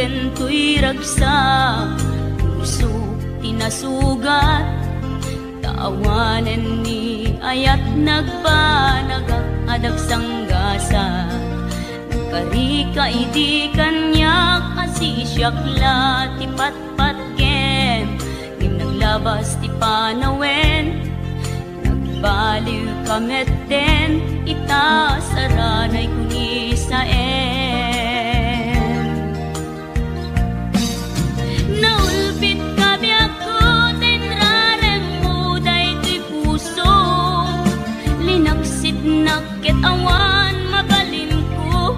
kento'y ragsa, puso tinasugat, taawanan ni ayat nagbanagak adag sanggasa. Nagkarika idi kanyak asisyakla ti patpatken, ngim naglabas ti panawen, nagbaliw kamet den ita saranay kuni saen. Naulpit kabiyak ko tenrarem mo daytoy puso, linaksit nakit awan mabalin ko.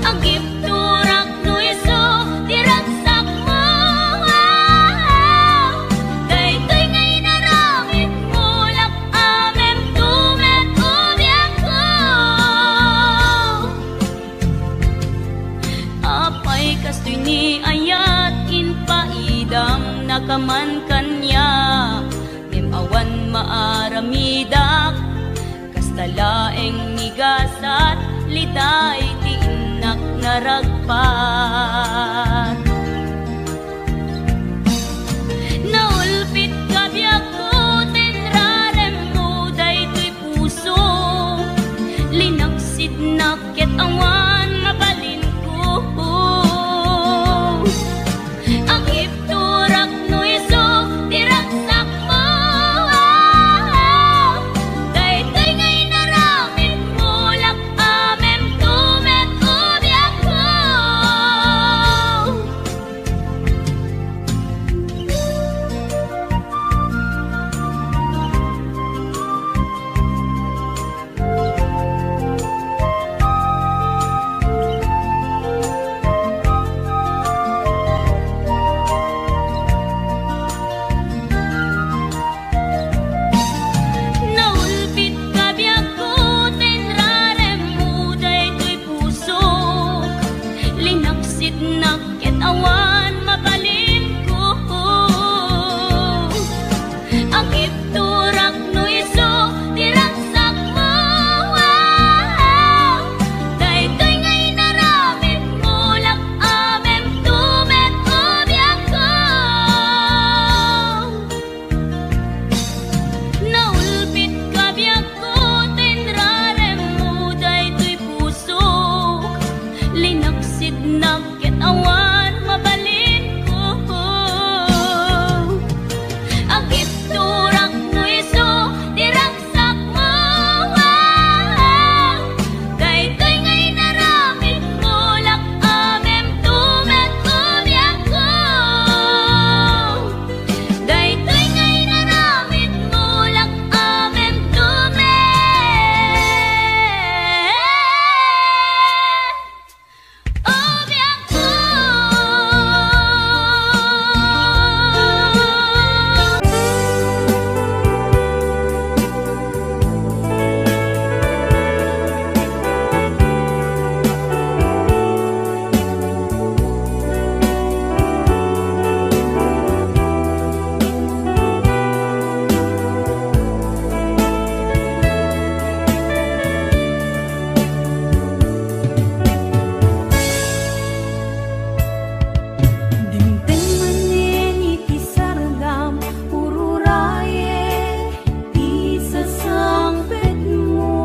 Agip turak no iso diragsak mo, daytoy ngay naramit mo lak amem tumet ubiyak ko. Apay kastoy ni ayat inpaidam nakaman kanya, awan maaramidak kastalaeng nigasat litay ti inak naragpat. Naulpit kabiyak ko tenrarem mo daytoy puso, linaksid nakit awan mabalin ko. Agip turak no iso diragsak mo, daytoy ngay naramit mo lak amem tumet ubiyak ko. Naulpit kabiyak ko tenrarem mo daytoy puso, linaksid nakit awan mabalin ko. Agip turak no iso diragsak mo, daytoy ngay naramit mo lak amem tumet ubiyak ko. Naulpit kabiyak ko tenrarem mo daytoy puso, linaksid nakit awan mabalin ko. Agip turak no iso diragsak mo, daytoy ngay naramit mo lak amem tumet ubiyak ko. Daytoy ngay naramit mo lak amem tumet ubiyak ko. Dimteng manen iti sardam ururaye ti sasangpet mo,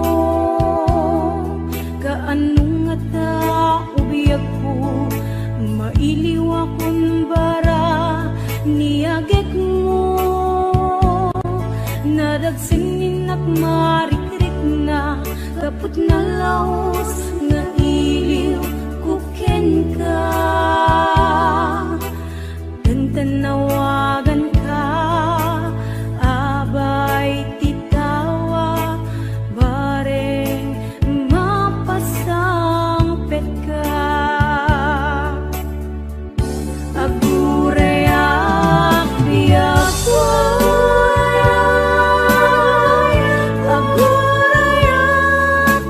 kaanong ata ubiyag ko mailiw akong bara niagek mo, nadagsingin at marikrik na kaput na laos nga iliw kuken ka. Tanawagan ka, abay titawa, bareng mapasangpet ka. Agurayak biyak ko, agurayak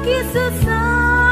kisasangpet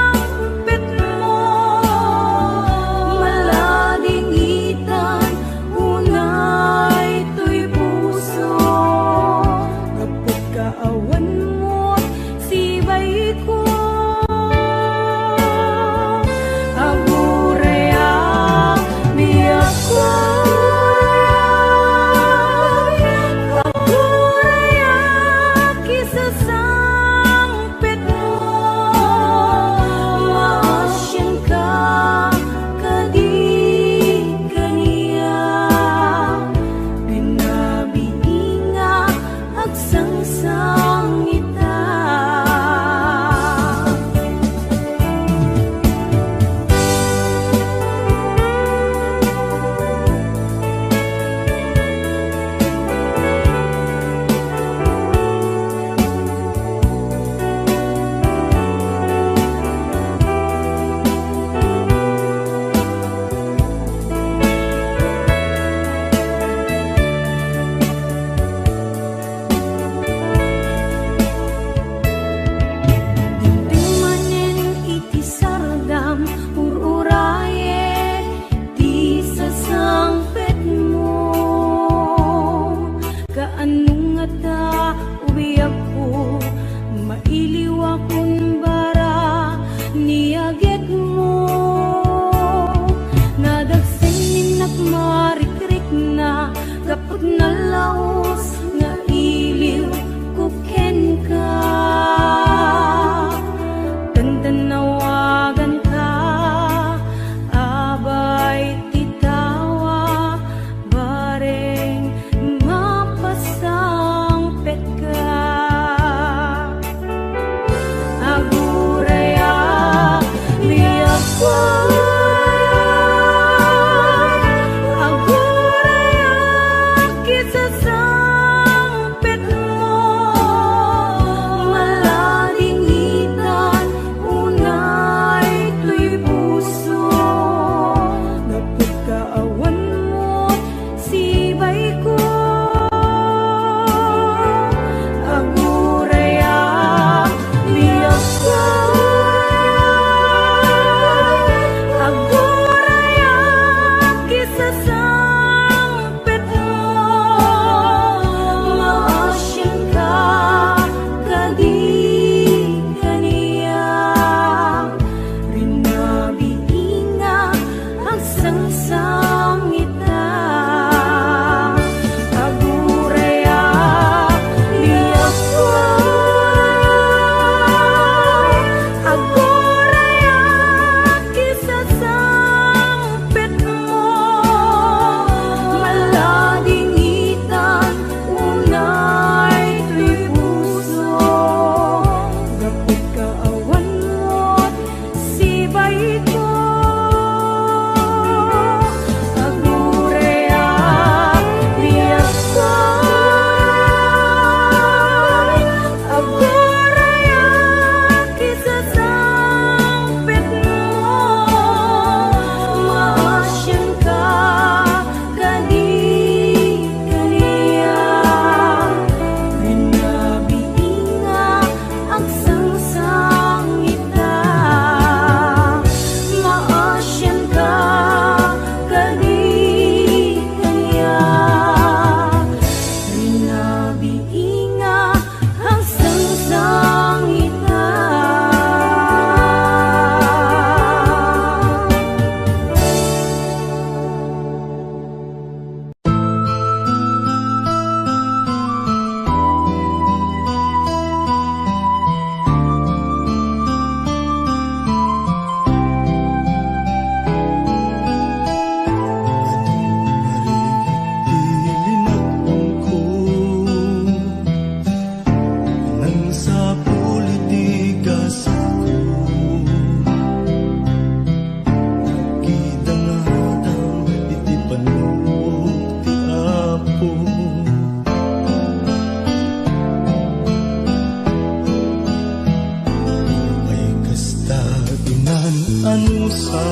Inan anusa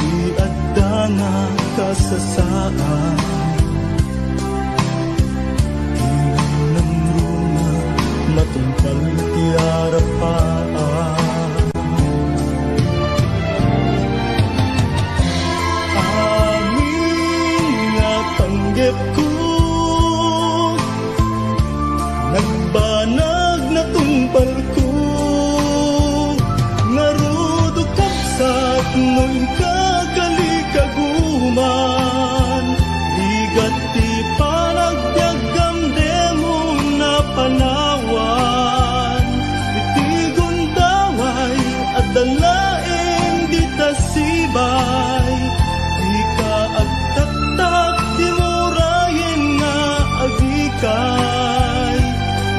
iadda nga kasasaan, inan nga matungkal ti arapaan. Amin nga panggep ko, nagbanag na tungpal ko, ngarudo kapsat no'y kagalikaguman, ligat ti panagbiagam demo na panawan, itigon daway at dalaeng di tasibay, di ka agtaktak di murayin nga agikay,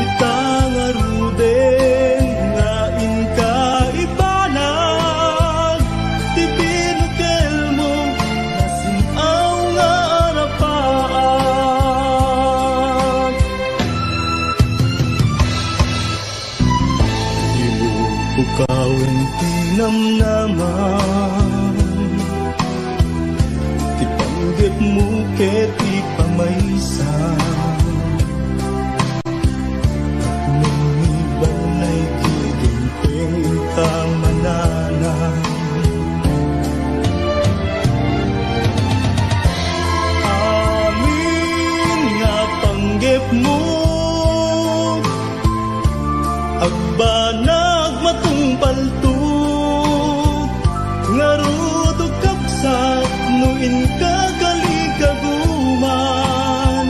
itangaruden nga inka ibanag, ti binukel mo nasinaw nga arapaan. Ilupukawin tinamnaman, ti panggep mo ket ti pamaysan, balay giginting kang mananan. Amin nga panggep mo, agbanag matungpal to, ngarudo kapsat nuin kagalikaguman,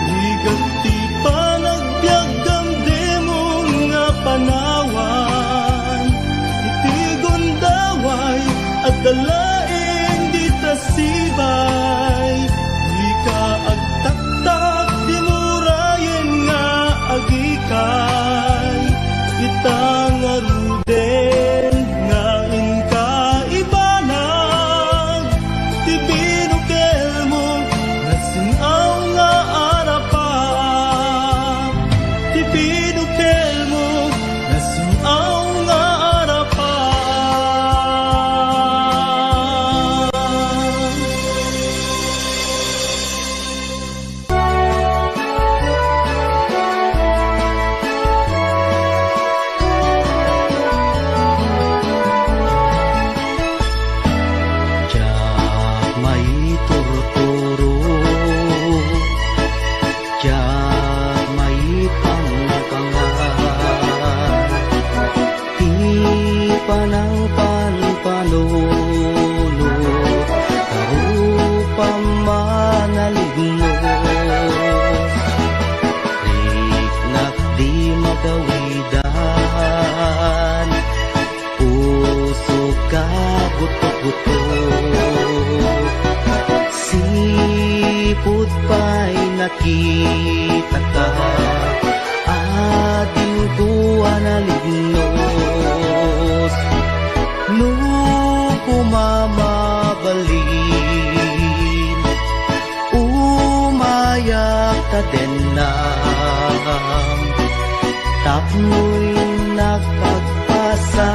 ligat ti panagbiagam demon nga panawan, itigon daway at dalaeng di tasibay, di ka agtaktak di murayen nga agikay, itangaruden nga inka ibanag, ti binukel mo nasinaw nga arapaan, ti binukel mo nasinaw nga arapaan. Diyak may turturo, diyak may pangpangan, di panang panpanuno, karupang manalignos, riknak di magawidan, puso ka buto-buto, sipot pa'y nakita ka, ating tuwa na lignos, nung kumamabalin, umayak ka din na, tapno'y nakagpasa,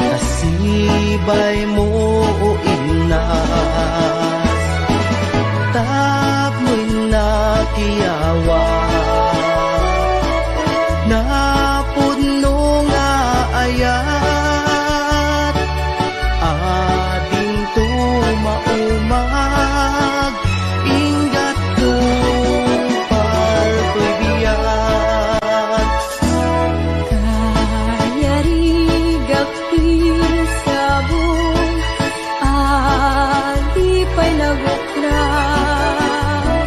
nasibay mo o inas, tapno'y nakiyawa, napuno nga ayat, ading tumaumag, ingat tumpal ko'y biyak. Kayarigak pirsabong, adi pa'y nagukran,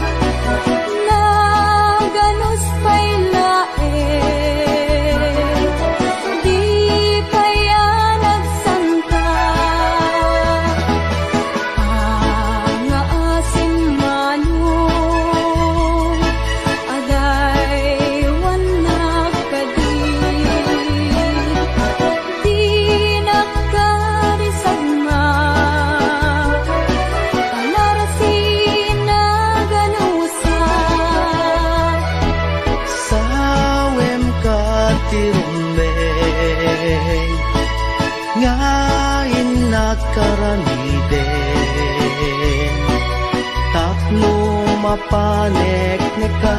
naganos pa'y laeng, rumeng ngayon nakaramiden tapno mapanek neka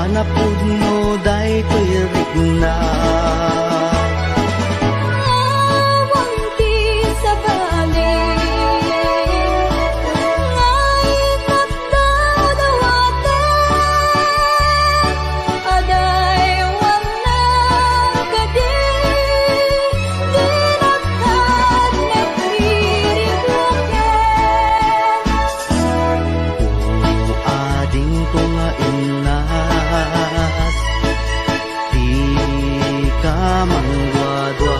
anapud mo day tuirik na Awang ti sa balik Ngayon at dadawaten Aday wang nagkading Dinakad nagririgloken ading ko nga inas di ka mangwadwa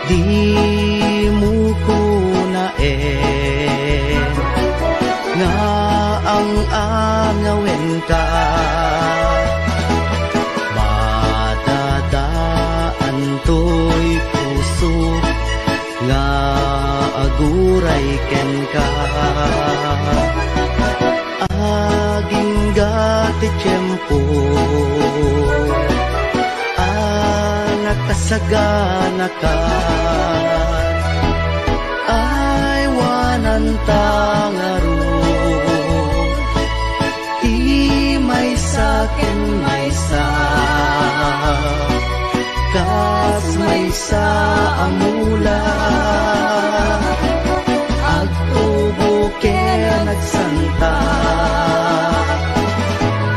di mo ko na nga ang angawin ka madadaan to'y puso nga aguray ken ka aging gati tiyempo nakasagana ka ay wanan tangaro di may sakin may sa kas may sa amula agtubo kaya nagsanta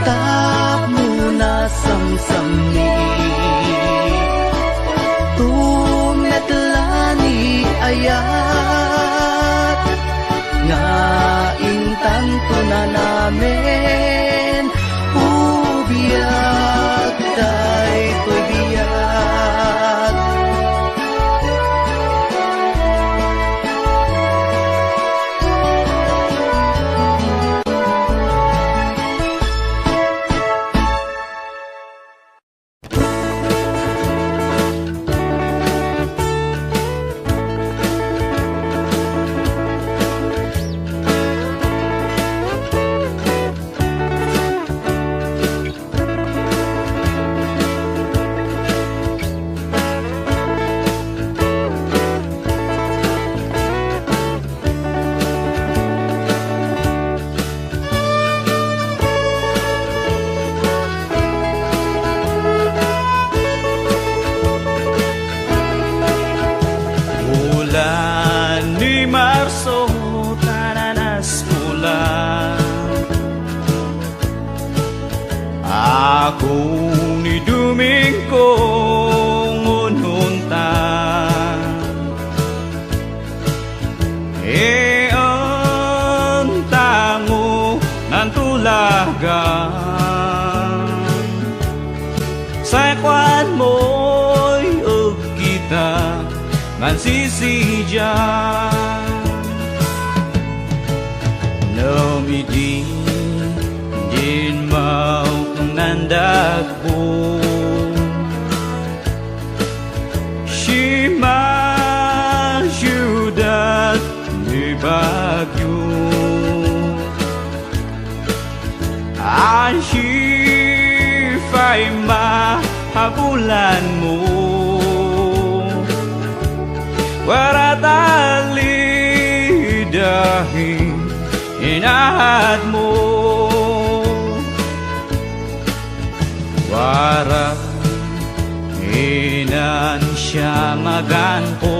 tap muna samsami tumetlani ayat nga intanto na namin ubiyag day to'y biyag Bulan ni Marso tananas mula Ako ni Domingo ngununta ang tango ng tulagan sa kwan mo'y kita ngan sisijan namidi din mau nandakbo shima syudat ni bagyo Ashifay mahabulan mo waratali dahil inahat mo wara inan siya maganto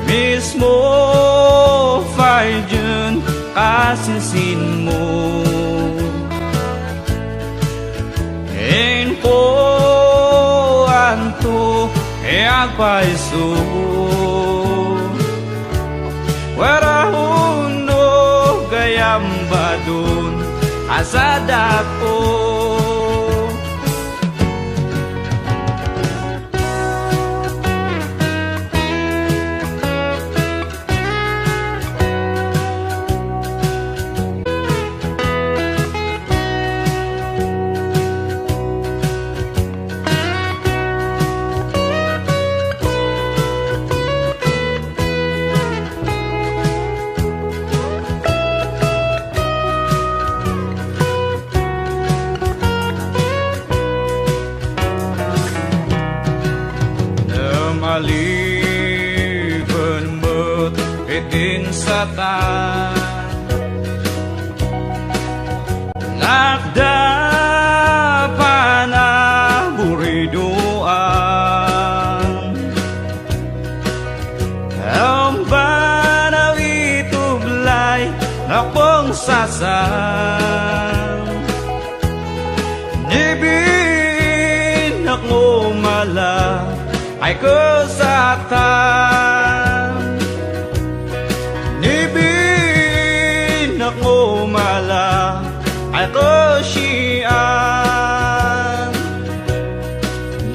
mismo fayjun kasinsin mo info anto agpaiso warahuno gayambadun asadako satan nakda panaburiduan ang banaw itublay na pong sasan nibin ako mala ay kesatan nibin ako mala ay kesyian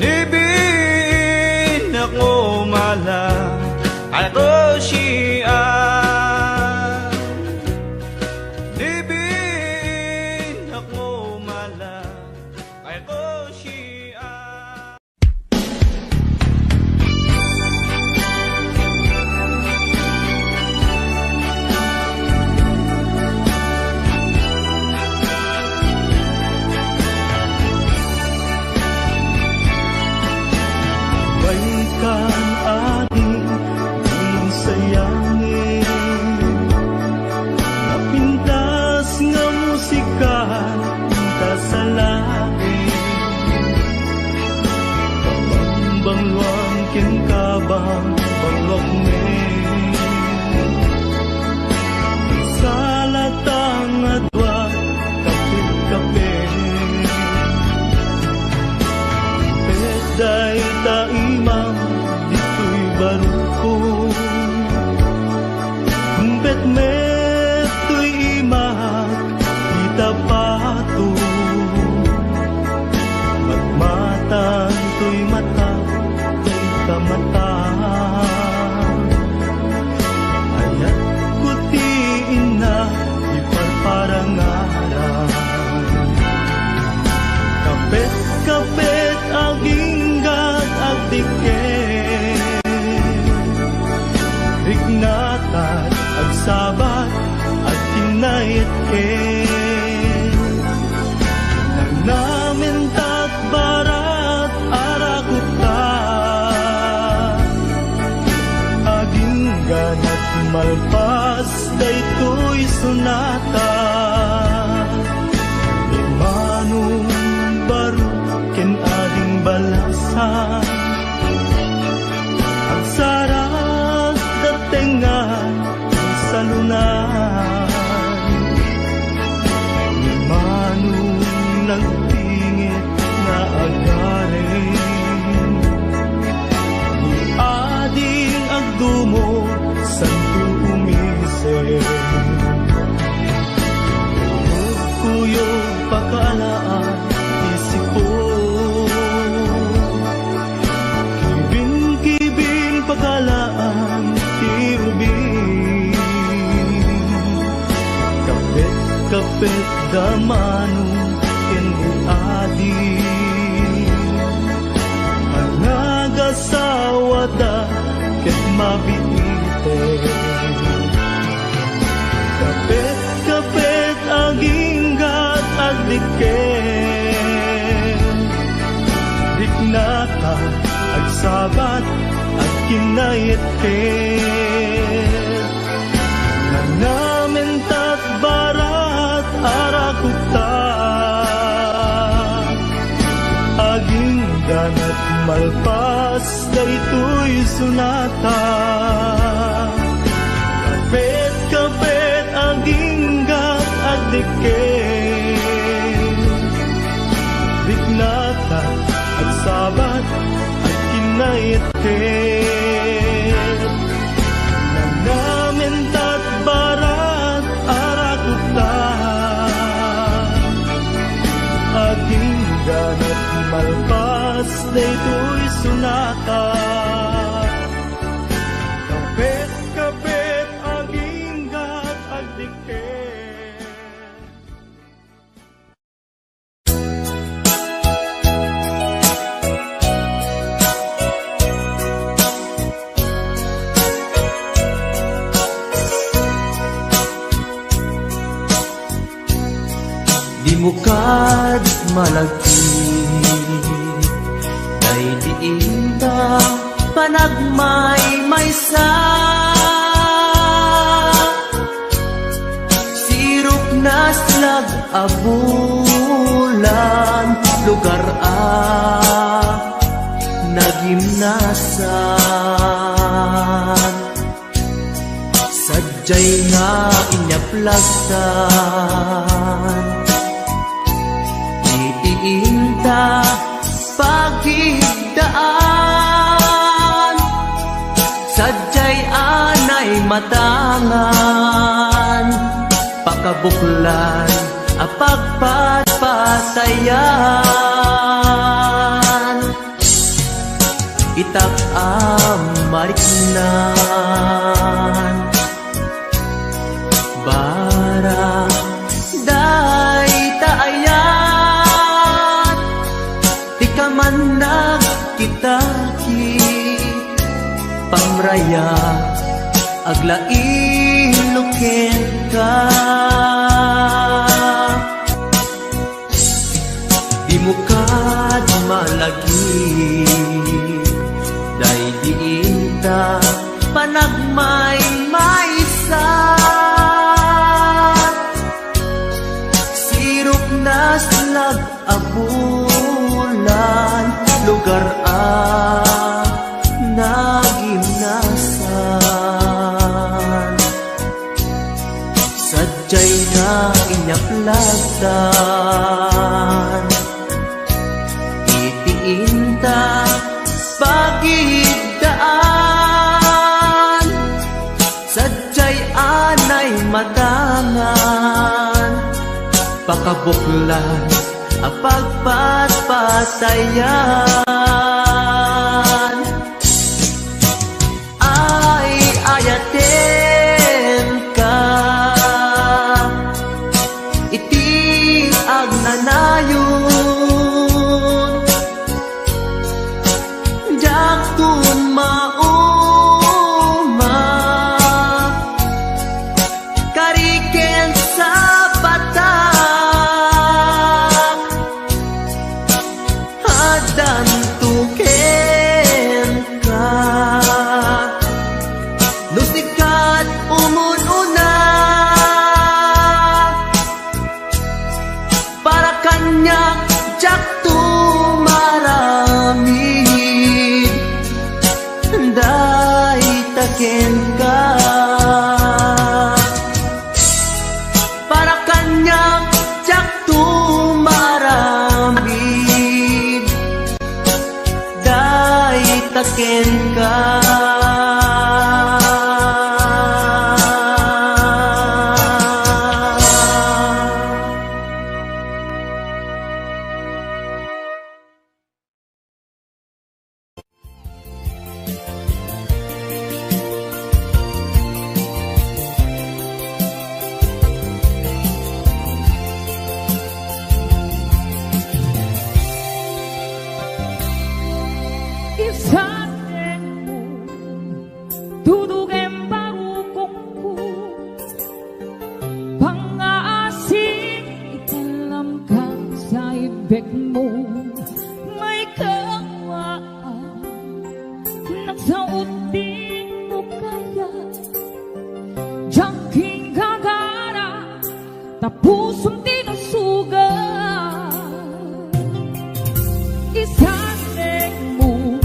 nibin ako mala ay kesyian nibin ako mala ay kesyian. Baikan ating buong sayangin napintas nga musika pinta sa langit bangluang kinkabang bangluak men salatang adwa kapit-kapit peday taimang dito'y baruko bet meto'y imag kita pato magmatang to'y mata to'y kamata ayat kutiin na iparparangaran kapit-kapit aginggat agdiket Rignatan ang sabat at kinayet-ket nang namin takbarat arakuta aginggan at malpas daytoy sunata imanong baro ken ading balasan ang sarap datengan sa lunan imanong nagtingit na agarin ni ading agdumo santo umisip kuyog pakalaan isipo kibin pakalaan tiubin kapit damanong kenadi ang nagasawada ket mabite kapit aginggat agdiket Rignata agsabat at kinayet-ket nang namin takbarat arakuta aginggan at malpas daytoy sunata kapit aginggat agdiket Rignata agsabat at kinayet-ket nang namin takbarat arakuta aginggan at malpas daytoy sunata kapit aginggat agdiket. Di mukad malagti kay diinda panagmay maysa naslag abulan lugar nagimnasan sadyay nga inyaplagtan itiinta pagigdaan sadyay anay matangan pakabuklan apagpatpatayan itak amariknan barang day taayan di ka man nagkitaki pamraya aglain ka di mo kad malagi day diinta panagmay maysa sirop naslag abulan lugar nagimnasan sadyay na inyaplagtan itiinta pagigdaan sadyay anay matangan pakabuklan apagpatpatayan ay ayaten ka iti agnanayon jaktun mauma kariken sa batak hadan tuken ka nusikat umununa para kanyak jaktu maramid day taken ka para kanyak jaktu maramid day taken ka Isatenmu dudugin barukungku pangasih dalam sa ibigmu may kawaan nagsaot din mo kaya jangking gagara tapusong tinusugan isatenmu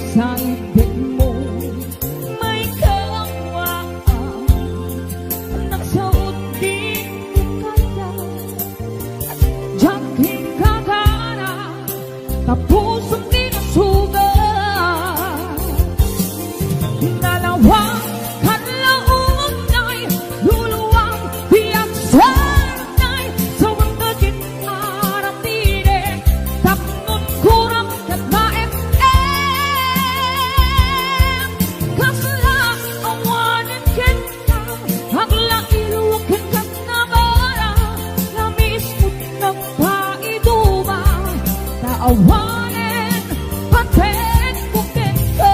sa ibig mo may kawaan nagsaot din mo kaya jangking gagara tapusong tinasugan dalawang kanlaon ay luluwang biyak sanay sa wangagin aratine tapnon kurang kat maep awanen paten kuken ka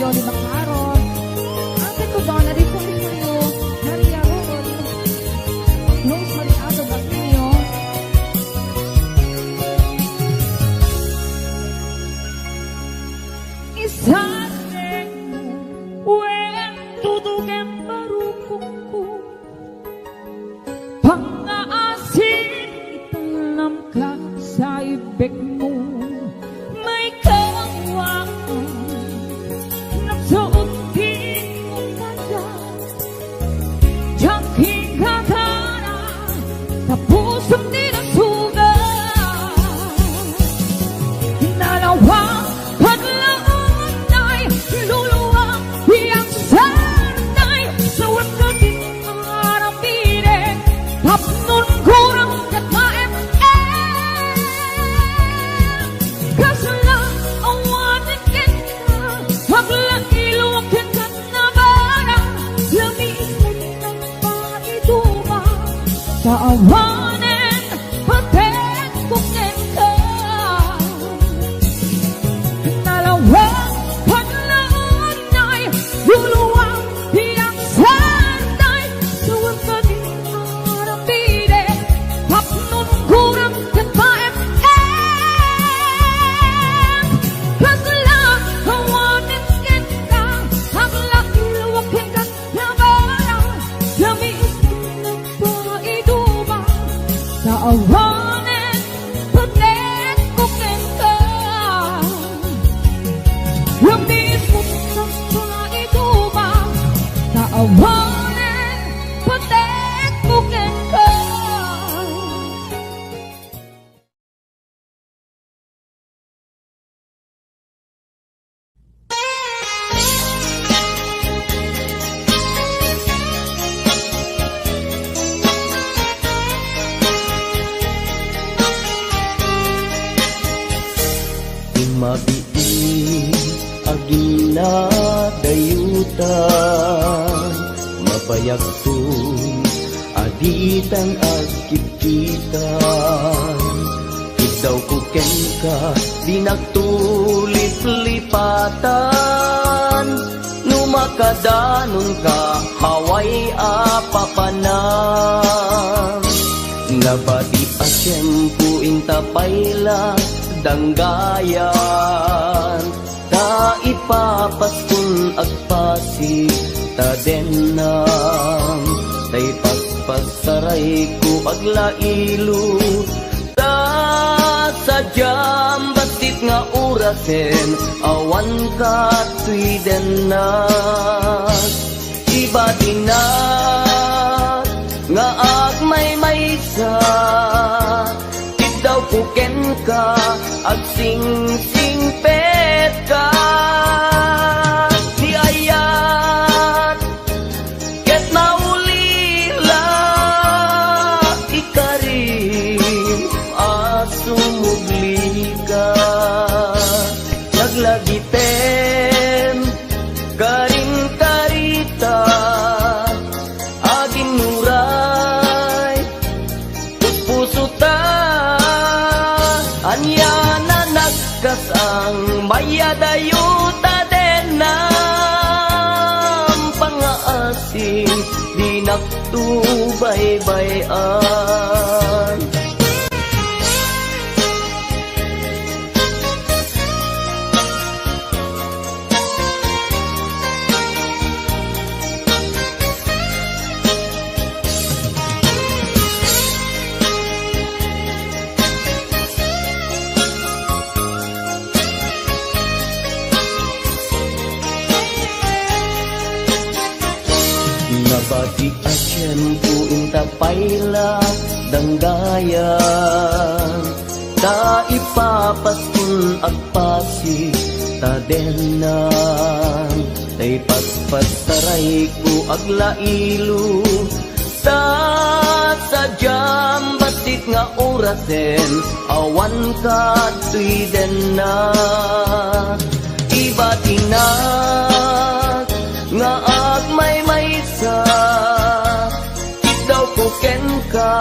Yoli Bacaron, Ate Codona de Fulvio, Maria Rod, Rose Mariado Baquillo, Isate Wen tutugen barukungku Pang-aasin itanam ka sa ibig mo. May kawaan nagsuot din mo kada Jaking katana tapusong dinasugan Nalawang paglaon ay luluwang iyang sanay sa wagkag ang arapire tapnon kurang kataen kasala awanin kita hagla iluwag kita na bara lamisan ng paituma sa awanin paten kukin ka Nalawang paglaon ay luluwang iyang sanay sa wagkag ang arapire tapnon kurang kataen kasala awanin kita hagla iluwag kita na bara lamisan ng paituma sa awanin paten kukin ka Labis mo sa paituma sa awanin paten kukin ka Mabiin agina dayutan mabayagtun aditan agkititan Ikaw kuken ka di nagtulip-lipatan Numakadanon ka haway apapanan Nabadi asyempu intapayla danggayan ta ipapaskun agpasi ta denam tay paspasaray ko aglailu ta sadyam batit nga urasen awan ka tuidenas iba dinat nga agmay maysa daw kuken ka ag sing-singpet ka di ayat ket maulila ikarim asumugli ka naglagiten karing karita aging nuray puso ta anya na nagkasang mayadayuta den ng pangaasing di nagtubay-bayan Nabati asyempu intapayla danggayan ta ipapaskun agpasi ta denang tay paspasaray ko aglailu ta sadyam batit nga orasen awan ka tuidena iba tinag nga agmay maysa ikaw kuken ka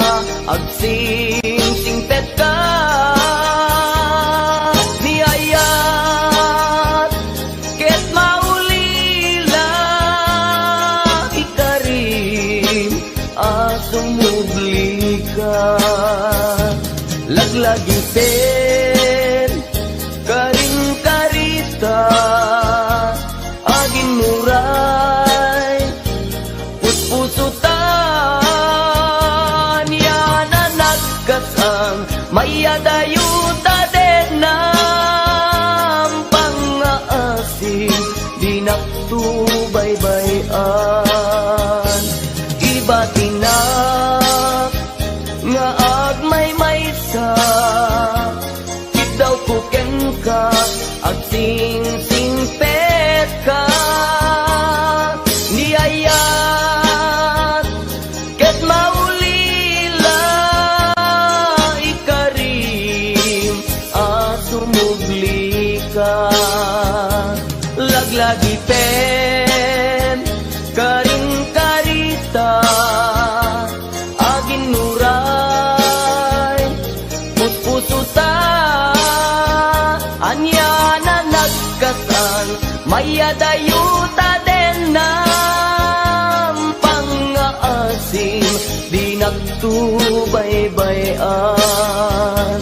ag sing-singpet ka ni ayat ket mauli naktubaybayan. Iba tinak nga agmay sa daw kuken ka at sing pet ka niyayat ket maulila ikarim asumugli ka laglagi pen karing karita agin nuray puspusuta anya na nagkasan mayadayuta den ng pangaasim di nagtubaybayan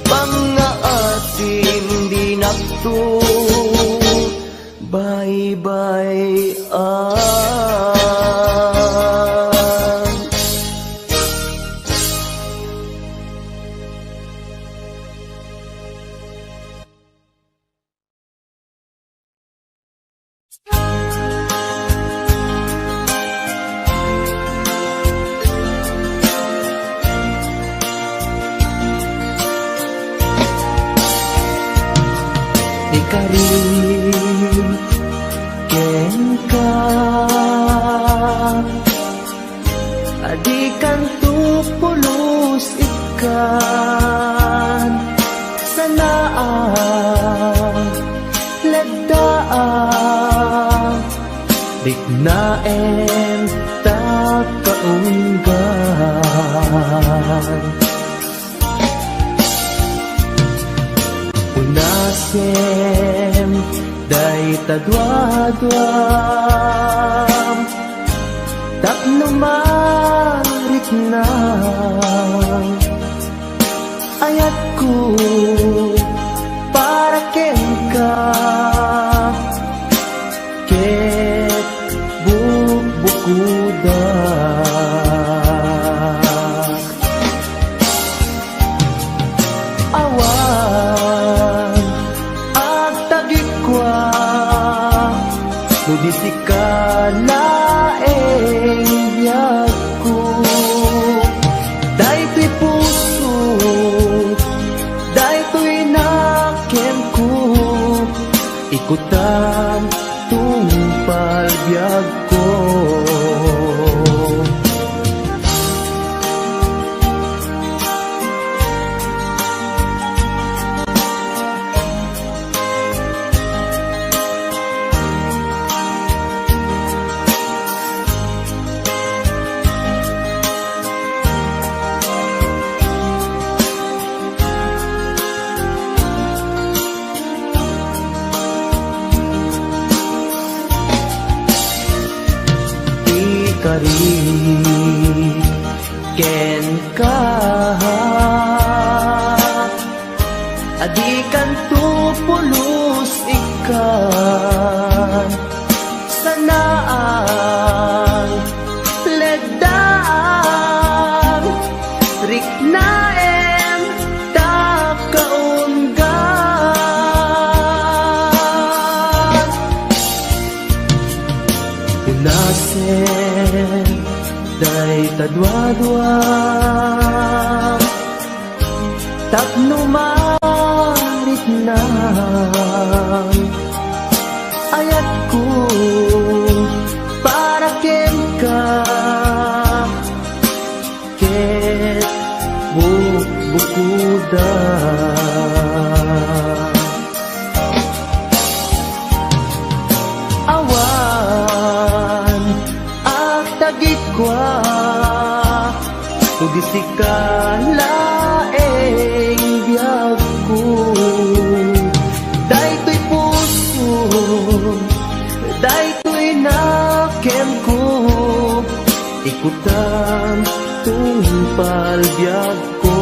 pangaasim di nagtubaybayan. Ikarim ken ka adikan tupulos ikan sanaan legdaan dignaen takaunggan unasem day tadwadwam tapno marit na ayat ko para ken ka ket bukuda awan agtagikwa nudisika laeng biyag ko daytoy puso daytoy nakem ko ikutan tungpal biyag ko ikarim ken ka adikan tupulos ikan sanaan legdaan riknaen takaunggan unasen day tadwadwa tapno marit na ayat ko para ken ka ket bukuda awan agtagikwa tugisika laeng biyag ko daytoy puso daytoy nakem ko ikutan tungpal biyag ko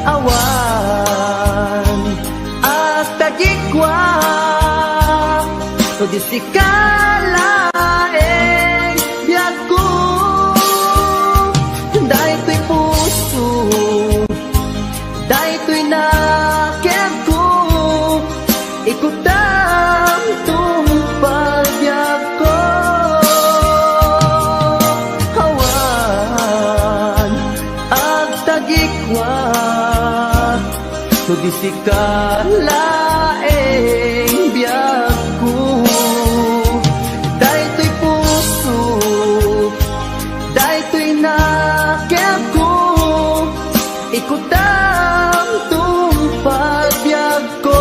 awan agtagikwa tugisika laeng biyag ko daytoy puso daytoy nakem ko ikut Ikutang tumpagyak ko hawan ag tagikwa sudi sikalaeng biyag ko daytoy puso daytoy nakyag ko ikutang tumpagyak ko.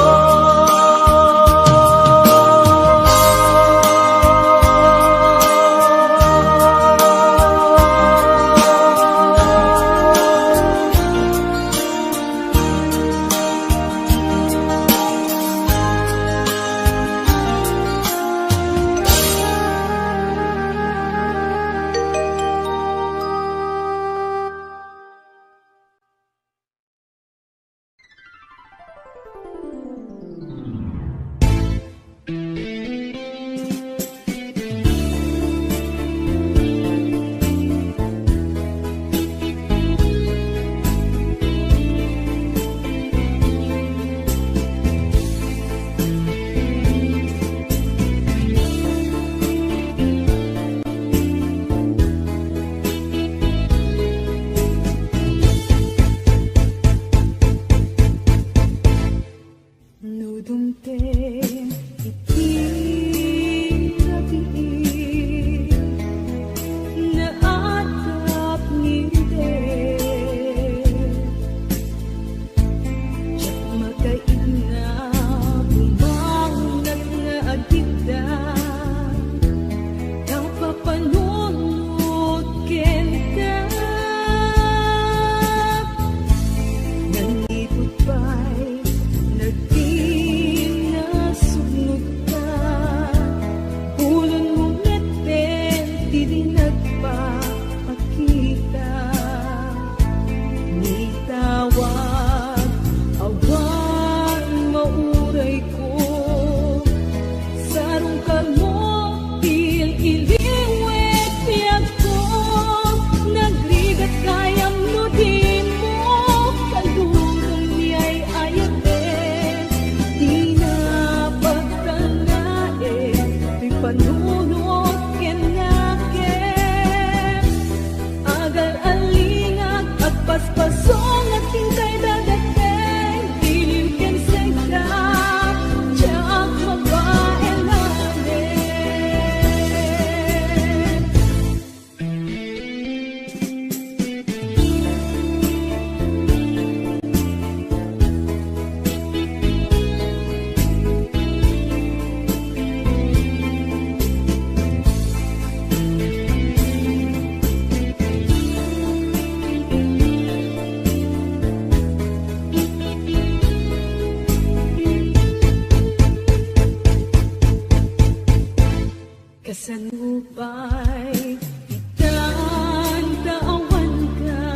Kasanupay itan kaawan ka,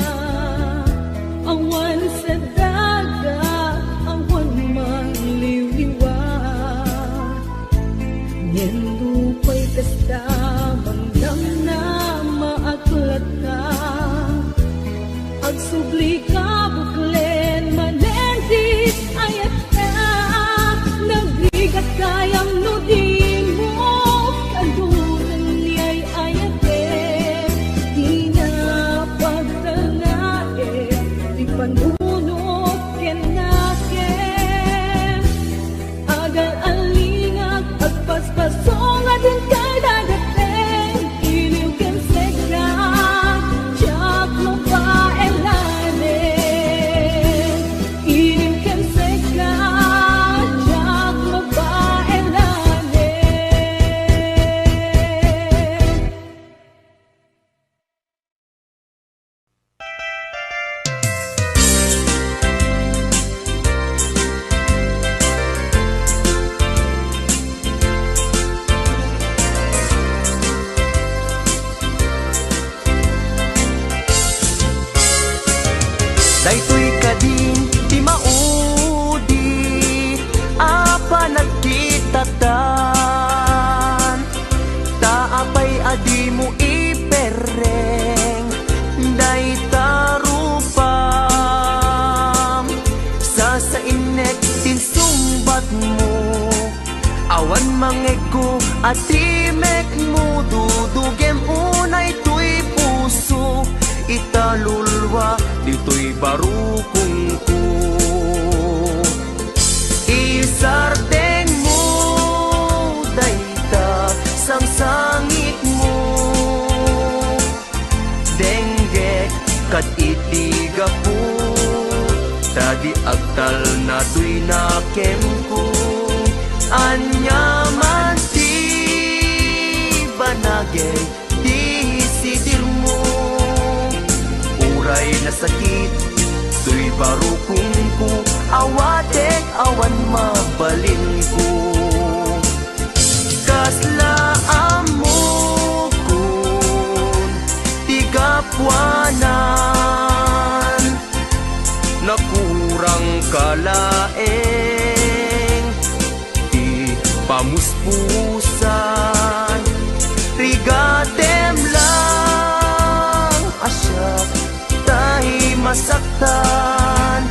awan sa dagat, awan mangliwliwa. Nindupay kasta mandam na maaklat ka, agsubli ka buklen manendis ayat ka, nagrigat kayang nudin mo. Panunot kenaken agal alingag agpaspasong adin kay dadating iliw ken sekra jak mo pa elanen iliw ken sekra jak mo pa elanen. Awan mangego at timek mo dudugem unay tuy puso italulwa dito'y barukong ko. Isardeng mo dayta sang sangit mo denggek kat itiga po tadi agtal na tuy nakem ko. Anyaman ti banagay di sidir mo uray na sakit tuy barukong ko awatek awan mabalin ko. Kaslaan mo kun tigapwanan nakurang kalaeng di pamuspusan rigatem lang asya tahi masaktan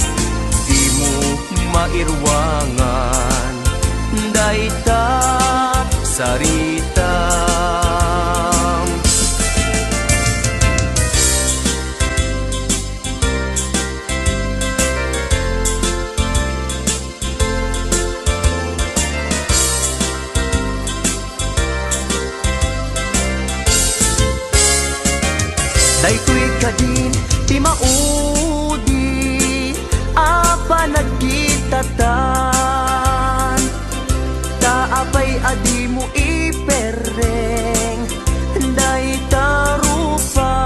di mo mairwangan dayta sarita. Daytoy kadin ti maudi apa nagkitatan taapay adi mo ipereng dayta rupam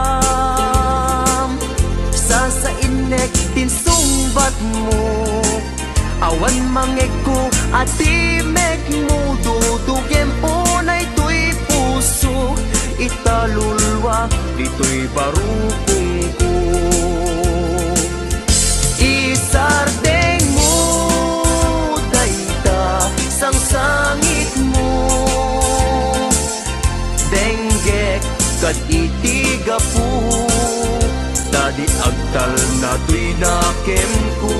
sasainek tinsumbat mo awan mangeko ati mek mo dudugem unay tuy puso italulwa dito'y barukong ko. Isardeng mo dayta sang sangit mo denggek kad itiga po tadi agtal na tuy nakem ko.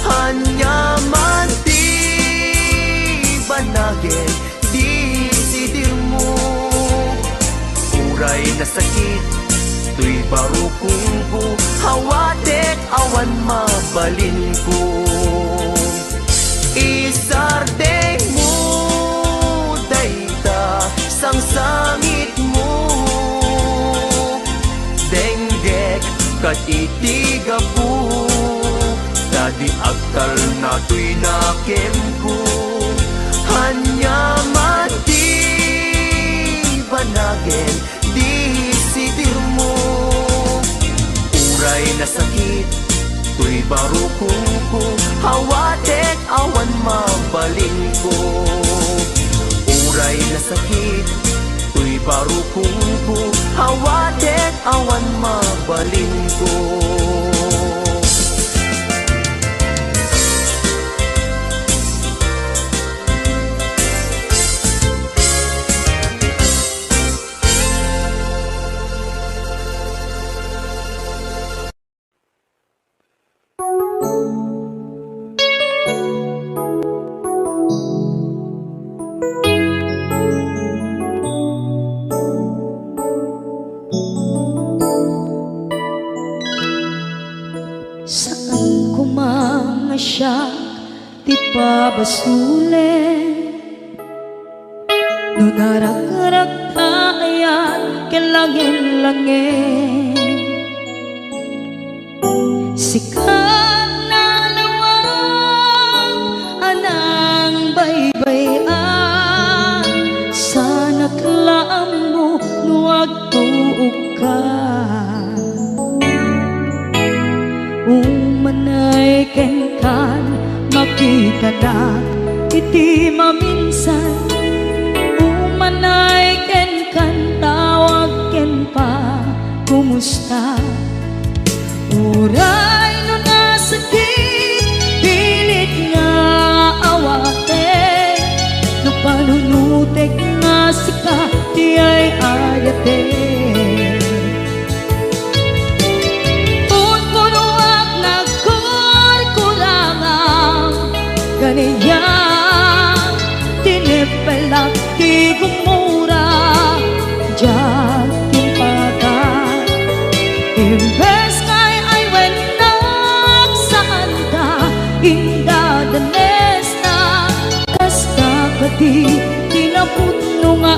Hanyaman ti banagin di sidir mo uray na sakit tuy barukong ko hawatek awan mabalin ko. Isardeng mo dayta sang sangit mo denggek kat itiga po tadi agtal na tuy nakem ko. Hanyaman ti banagin di sidir mo uray na sakit tuy barukong ko hawatek awan mabalin ko. Uray na sakit tuy barukong ko hawatek awan mabalin ko. Saan ko mga siya di pabasulit no narak-arak tayan kilangin-langin sikat na lawang anang baybayan sana klaam mo nuwag tuog ka. Umanay kenkan makita na iti maminsan umanay kenkan tawag ken pa kumusta uray no nasakit pilit nga awate no panunutek nga sika di ay ayate. Kaniya kadi tinapudno nga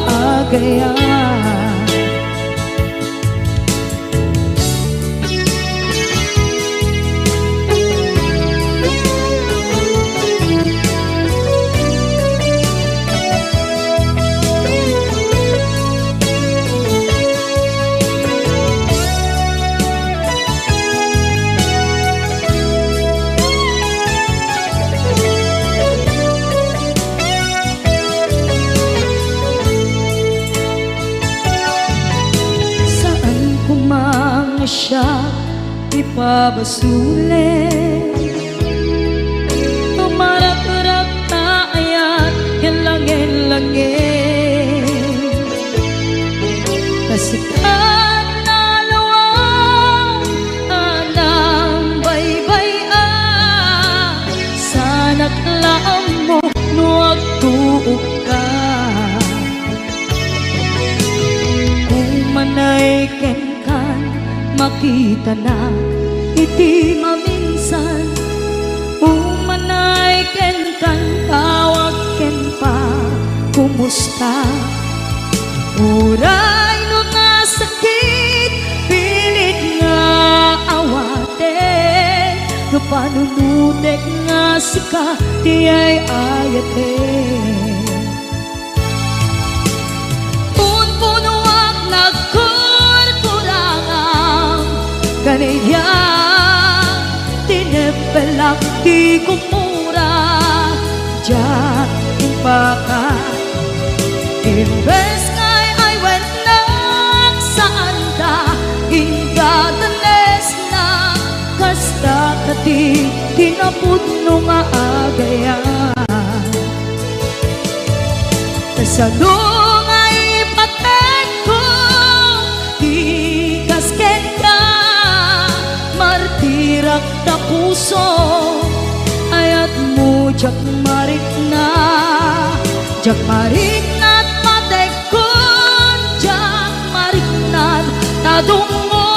agayan. Siya ipabasuli, tumarap-rap na ayat hilangin-langin, kasikat na lawang anang baybay-an, sana't laam mo nuwag tuog ka, kung manay makita na iti maminsan, umanay ken kan tawag ken pa kumusta. Uray no nga sakit pilit nga awaten, no panunutek nga sika ti ay ayaten. Punpunuak kaniya tinepelak di kumura, diyan impaka imbes ngay ay wenak saan da ingatanes na kasta kati tinapudno nga agayan. Kasadong ay paten ko di kasken ka, martirak na puso ayat mo jak marik na at matekon, jak marik na tadong mo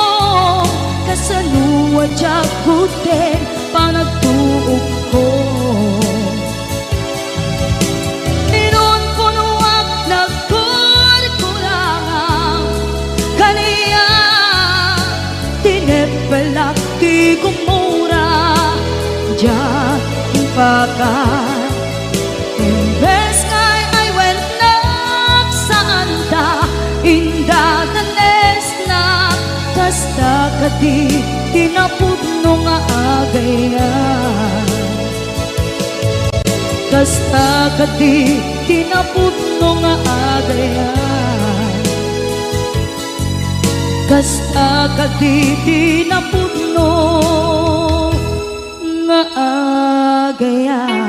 kasaluwa jak kuten panagtuog ko. Ninon punuak na kurkurangang kaniya tinepelak di kumura, diyan impakan imbes ngay ay wenak saan da indatanes na kasta kadi tinapudno nga agayan. Kasta kadi tinapudno nga agayan. Kasta kadi tinapudno nga agayan.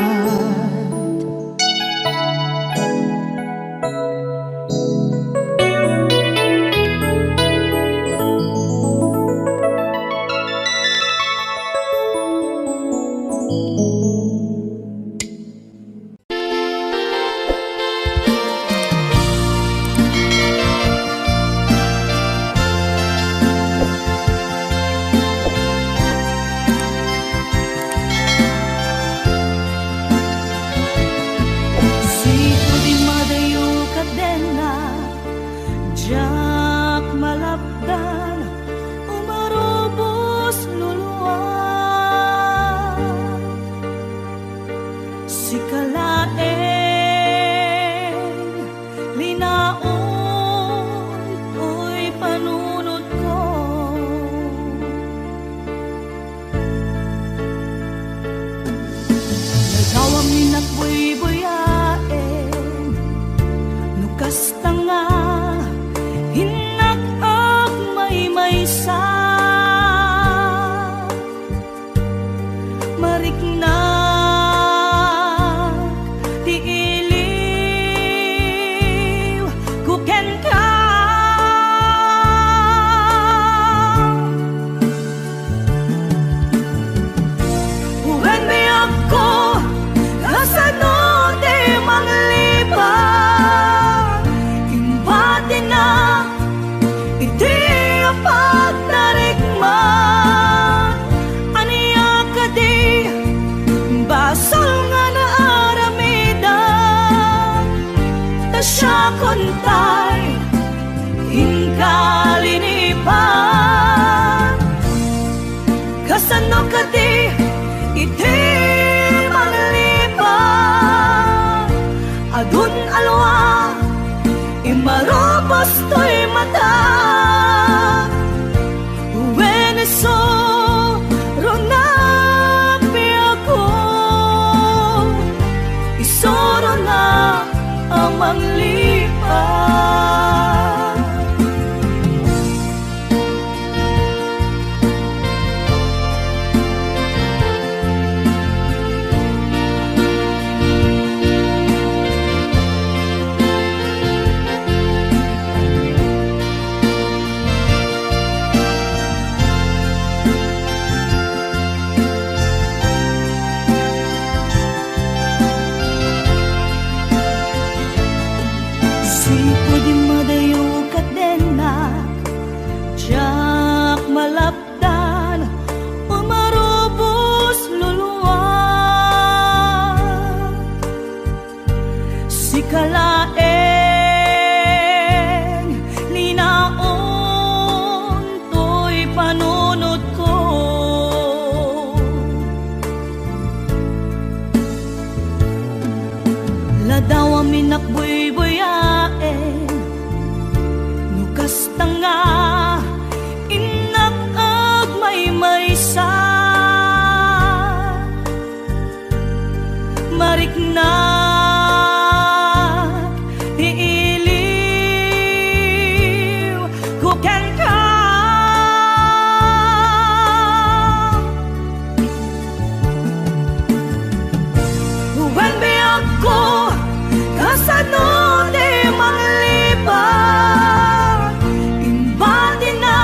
Kasano di manglipa, imba siya kontay hinkalinipan kasano ka di iti manglipan adun alwa imarobos to'y mata uweneso ronapi ako isoro na ang manglipan Sipo di madayo kadenak jak malapdan umarubos luluwag sikalaeng linaon to'y panunod ko ladaw ang minakbuy-buyaen nukas tanga inag-ag may-maysa mariknak iiliw kuken ka When be ako kasano di manglipan imbadi na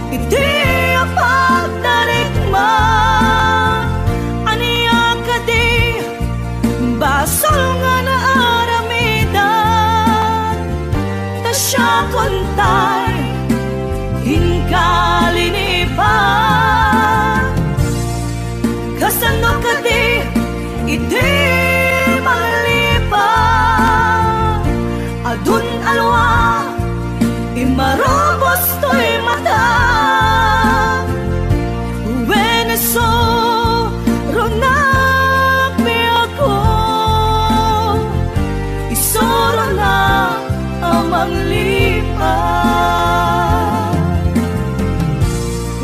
iti apagdarikma aniya ka di basol nga na aramidan ta siya kontay hinkalinipan kasano ka di iti manglipan adun alwa imarobos to'y mata uweneso ronapi ako isoro na ang manglipan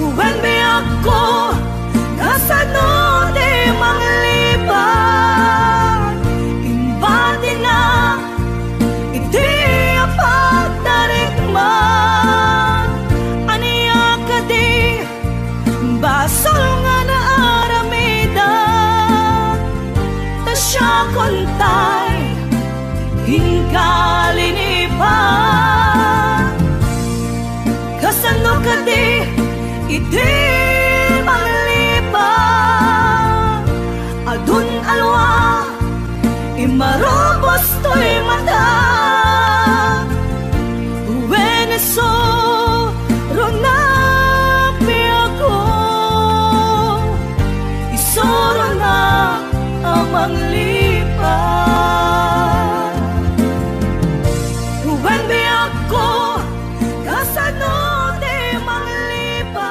uwen be ako kasano di manglipan imbadi na iti apagdarikman aniya ka di basol nga na aramidan ta siya kontay hinkalinipan kasano ka di iti manglipan adun alwa imarobos to'y mata uweneso ronapi ako isoro na ang manglipan uwen be ako kasano di manglipan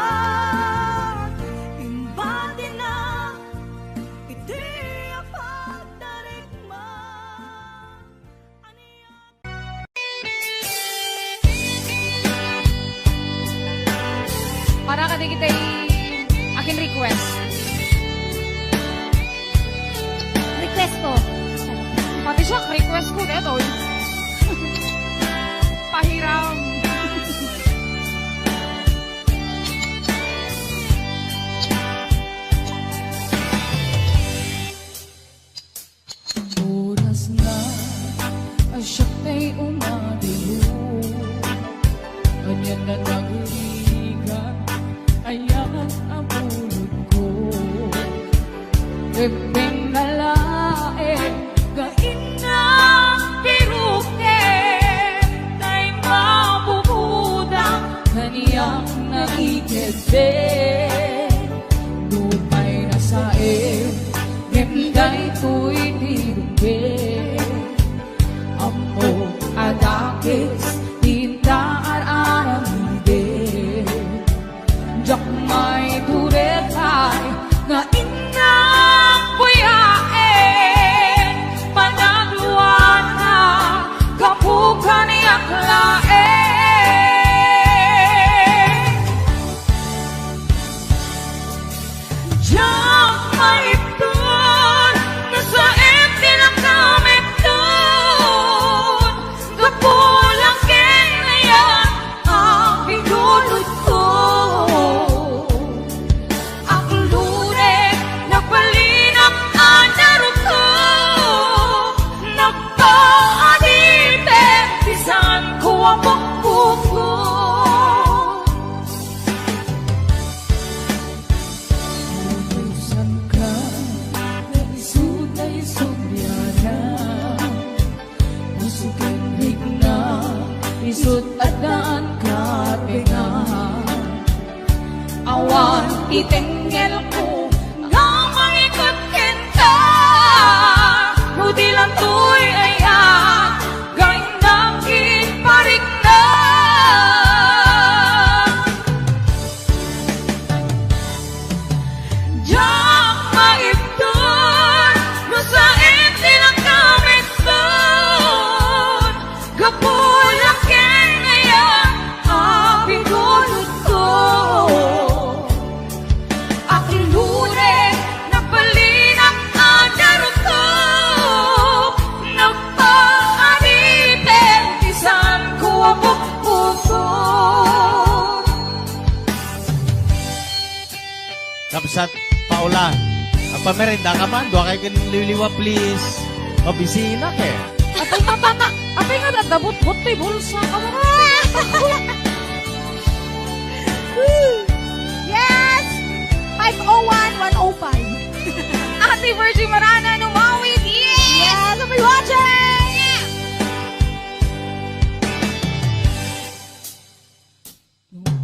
imbadi na iti apagdarikman aniya para ka di kita akin request. Request ko. Pati siya, request ko dito. Pahiram. Oras na asyak ta'y umadiyo Ganyan na nagligan Ayan ang ulod ko Iping nalae Gain na piruke Ta'y mabubudang Kaniyang nakikete Lupay na sae Gimday ko'y dirugbe Ang kuwabok-buko. Utusan ka, naisutay subyana, usugin higna, isut at daan ka pinga. Awan itinggel ko, nga mangikutkin ka, hudi lang to'y aya, galing nangkin parik na. Diyak maipton, nusain silang kamit doon, gapulakin ngaya, apigulot ko. Akilure, napalinak anaro ko, nagpaaripin, isan ko abok-buko. Kapsat Paula, ang pamerenda ka man, doa kayo ganun liliwa please. Mabisina ke. Apay nga tana, apay nga dadabot-bot to'y bulsa ka mo. Yes! 501-105. Ate Virgie Marana, numawid. Yes! Apay watching!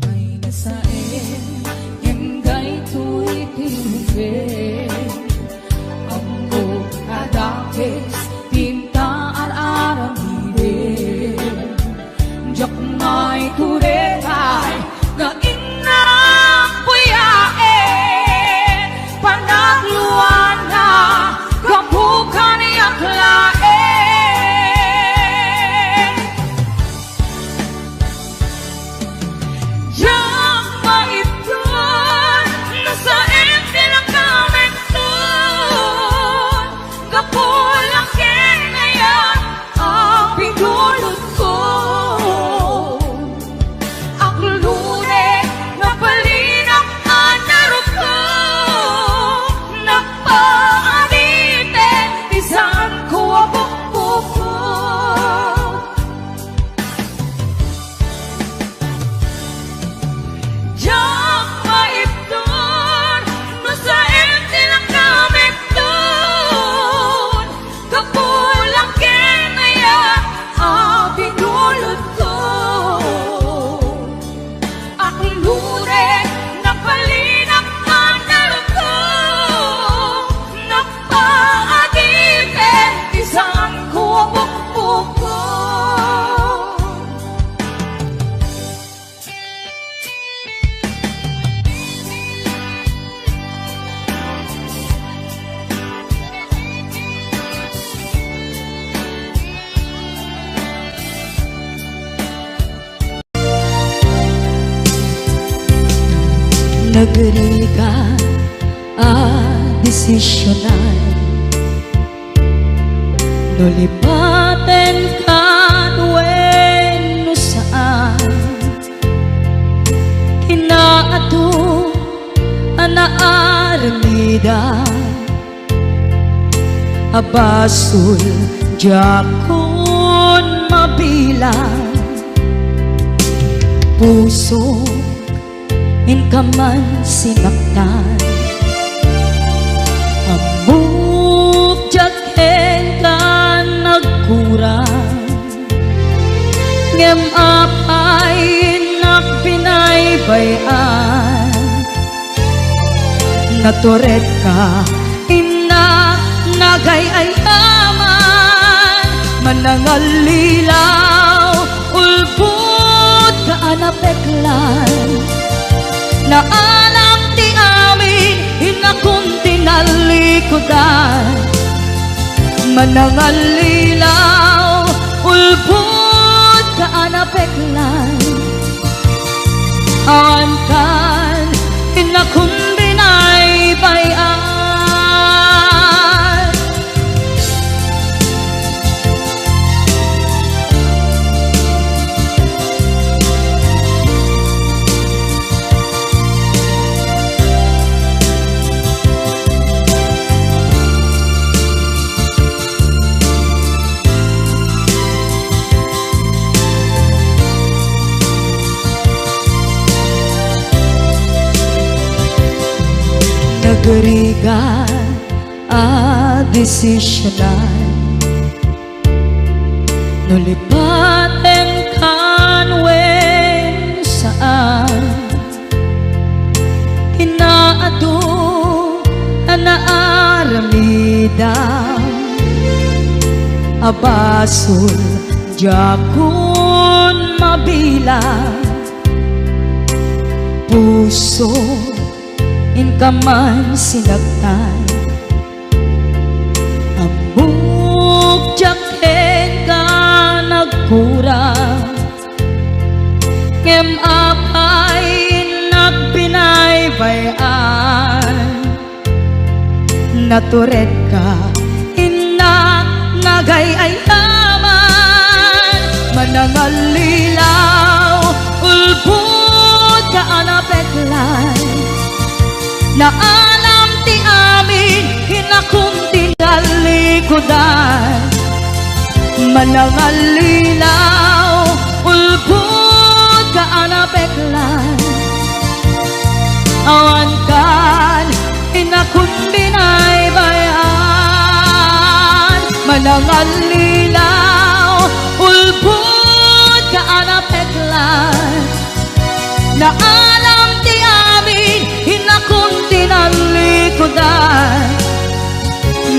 May nasain, hingay to'y tinubin. Ang adakis, tinta ar-arang hidin. Diyak may turetay, nga inang puyain. Panagluan na, kabukan niyang lain. Diyak maipon, nasain silang kamit doon, kapulakin ngayon ang pindulot ko. Aklure, napalinak anaro ko, nagpaarite, isan ko abok-buko. Diyak maipton, nusain silang kamit doon, kapulakin ngayon ang pindulot ko. Aklure, napalinak anaro ko, nagpaadipin, isan ko abok-buko. Negeri ka desisyonan, nulipaten ka nuwen no saan, kinaato anaaramida, abasul jakon mabilang, puso in ka man sinaktan, amok jaken ka nagkurang, ngem apay nakbinaybayan, naturet ka inak nagayayaman, manangalilaw ulbut ka anapeklan, na alam ti amin inakong tinalikodan, manangalilaw ulbut ka anapeklan, awan kan inakong binaybayan. Nagriga desisyonan nulipaten kanwen saan inaado anaaramida abasul jakun mabilang puso inkaman sinagtan ambuk jaket ka nagkurang ngem apay nagbinaybayan natured ka inak nagayayaman manangalilaw ulbud ka anapeklan na alam ti amin hinakum tinalikudan manangalilaw ulbud ka anapeklan awan kan hinakum binaybayan manangalilaw ulbud ka anapeklan na alam ti amin hinakum tinalikudan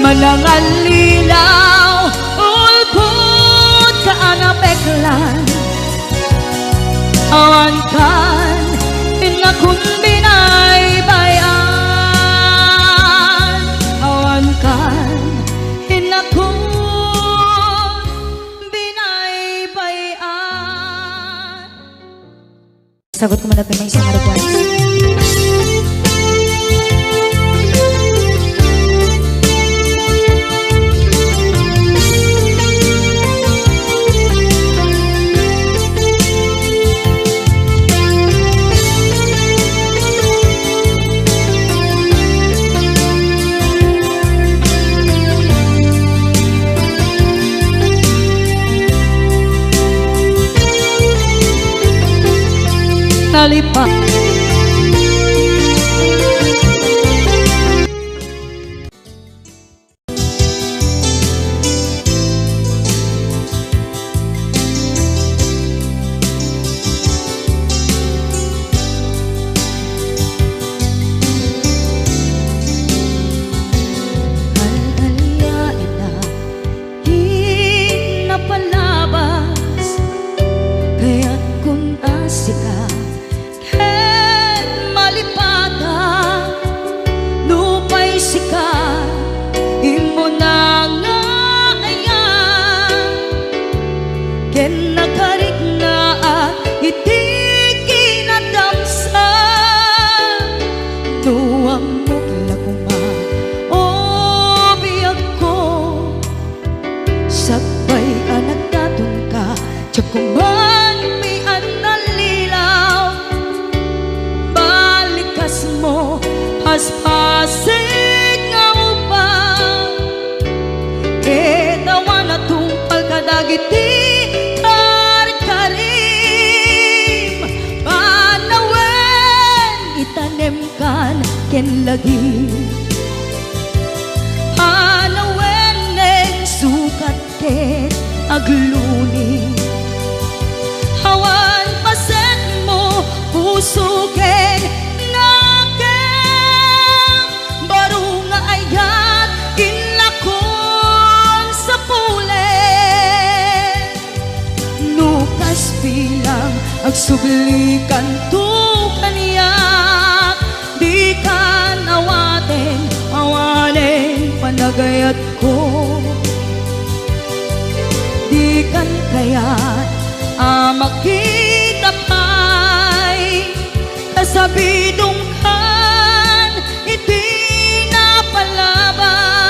manangalilaw ulbud ka anapeklan awan kan hinakum binaybayan awan kan hinakum binaybayan. Sagot ko natin may isang request. Nalipat pasig nga upang etawan na tungpal kadagiti karim panawen itanem kan ken lagi panawen neng sukat ken agluni hawan paset mo puso ken bilang agsublikan tu kaniyak di kan awaten awanen panagayat ko di kan kayat makita pa'y kasabidong kan iti napalabas.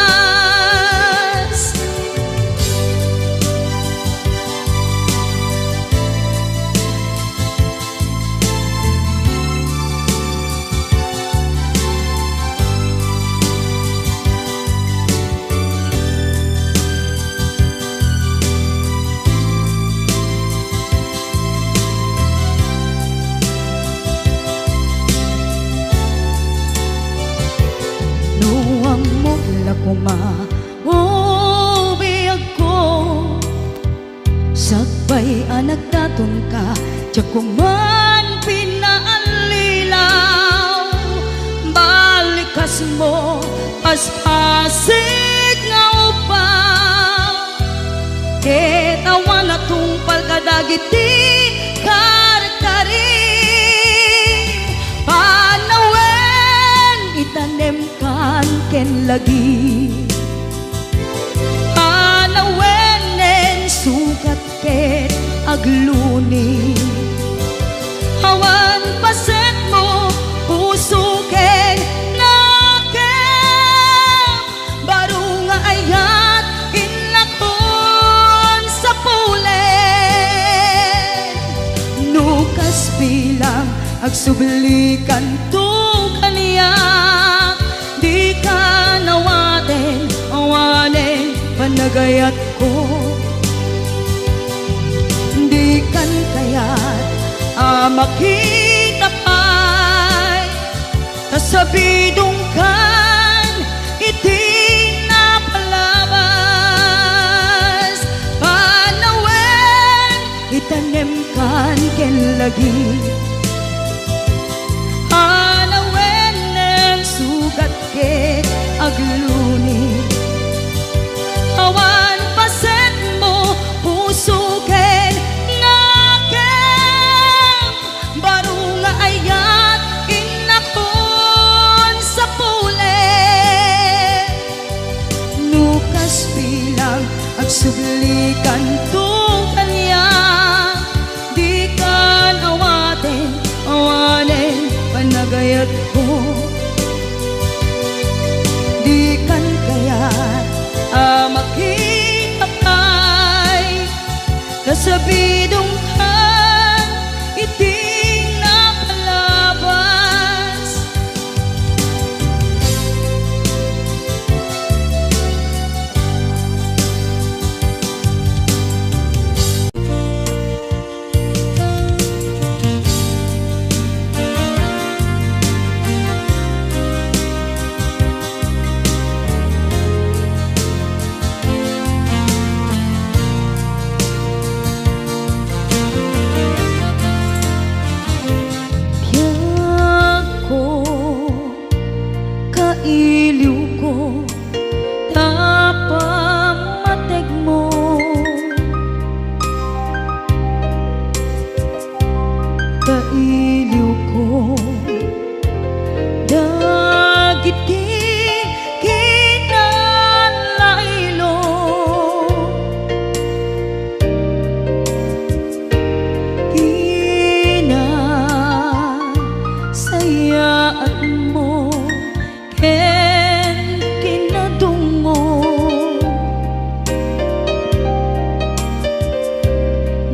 Sakbay anak daton ka, tiyak ko man pinaalilaw. Balikas mo, as-asig nga upaw. Ketawan na tungpal kadagiti kar-kari. Panawen, itanem kan ken lagi. Panawenen, sukat ket agluni. Hawan paset mo, puso ken nakem. Baru nga ayat, inakon sa pulen. Nukas bilang, agsublikan to kaniya. Di ka nawaten, awanen, panagayat ko. Di kan kayat, makita pa'y kasabidong kan, iti napalabas. Panawen, itanem kan ken lagi. Panawenen, sugat ket agluni. Awan paset mo, puso ken nakem. Baru nga ayat, inakon sa pulen. Nukas bilang, agsublikan to kaniya. Di kan awaten, awanen, panagayat ko. Di kan kayat, makita pa'y kasabidong kan, iti napalabas. Biyag ko, kailiw ko, tapamateg mo. Kailiw ko, dagiti kinalailo. Sayaan mo ken kinadungo.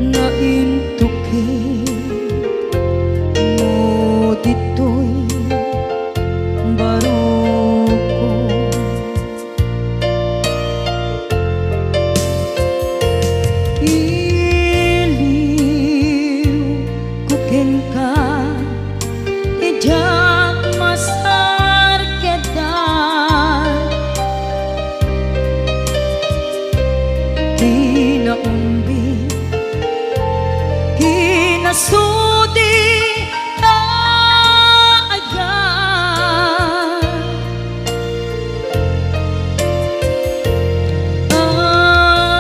Naintukin mo dito'y baruko. Iliw ko ken ka, ijak masarkedan. Kinaumbi, kinasudi kaayan.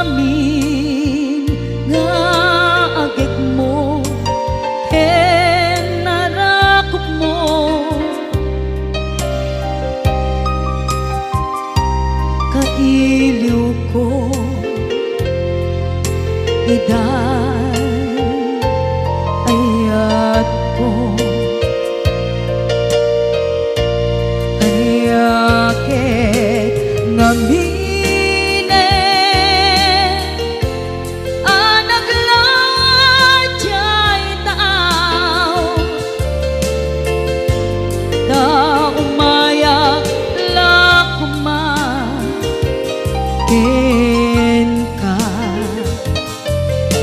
Amin nga agek mo, ken narakop mo. Kailiw ko, idan ayat ko. Ayaket ngamine, anaglajay taaw. Da umayak lakuma, ken ka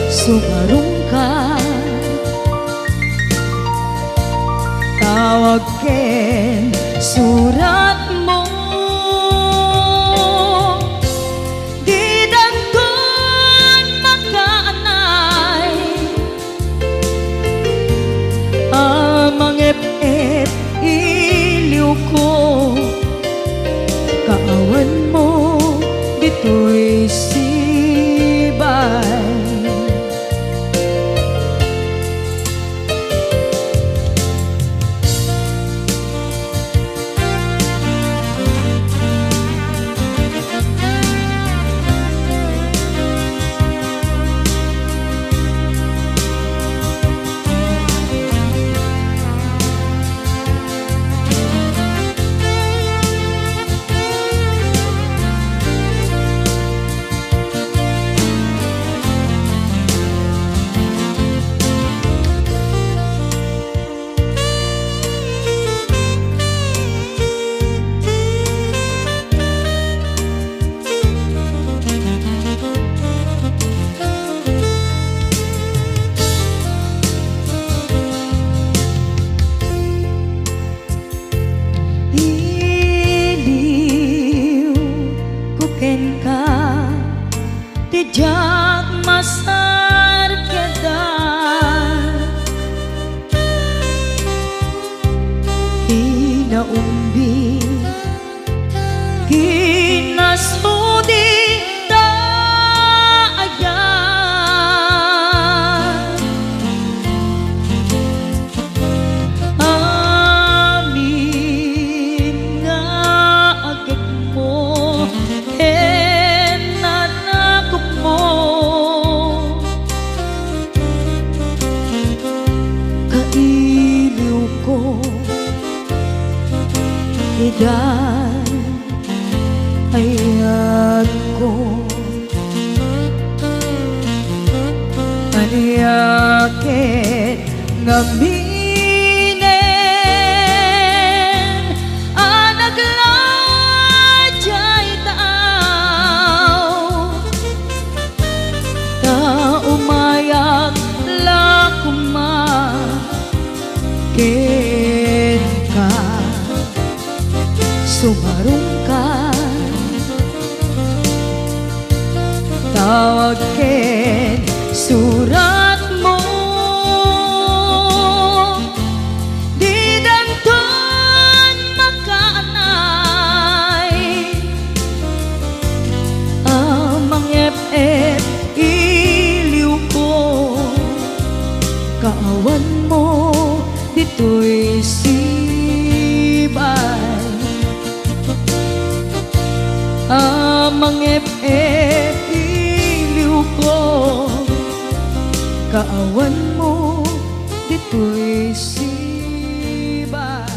sumarong ka. Tawag ken surat mo. Di dagton magkaanak, malapdan ayat ko aniyaket ngaminen anaglajay tao ta umayag lakuma ken ka sumarong ka tawag ken surat mo di danton makaanay amang ep-ep iliw ko kaawan mo dito'y sibay amang ep-ep iliw ko kaawan mo dito'y sibay.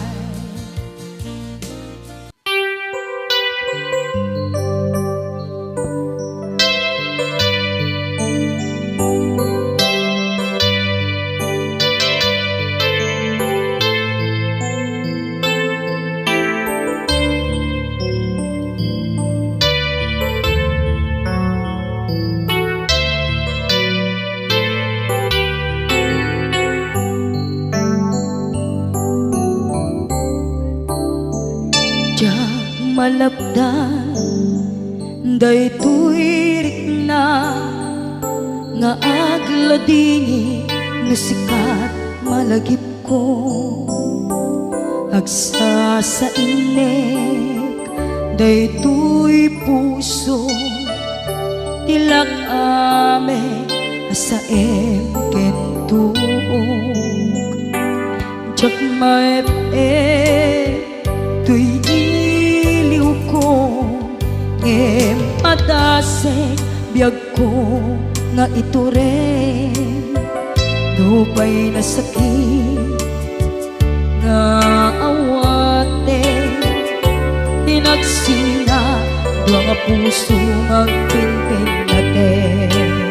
Malapdan daytoy rikna nga agladingi nga sikat malagip ko agsa sa inek daytoy puso tilak ame asaem ken tuog jak maep tuy ngem padasek biyag ko nga ito rin dupay na sakit nga awate tinagsina doa nga puso magpinpin natin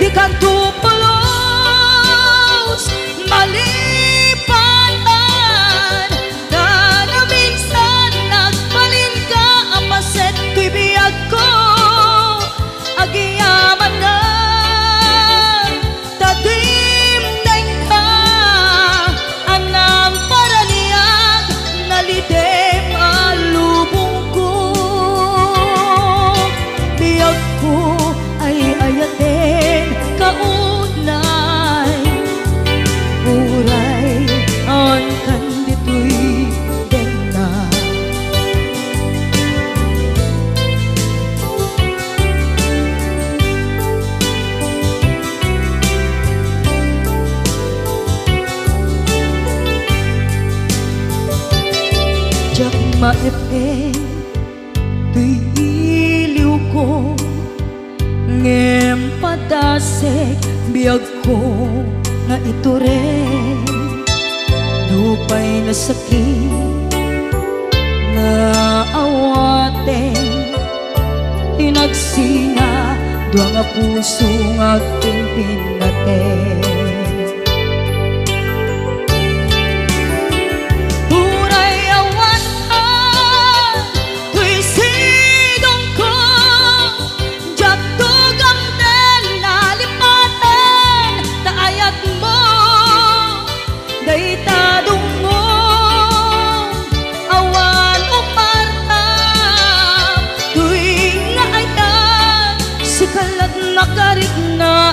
kantupulos malipatan na minsan nagbalin ka apaset ko'y biyag ko agiyaman na tadimday ka anang paraniyag nalidem alubong ko biyag ko ay ayatin kaunay uray ang kandito'y dena jak maepe tuy iliw ko ngem padasek biyag ko nga ito rin dupay na sakit nga awate tinagsina doa nga puso nga pinpin natin nakarigna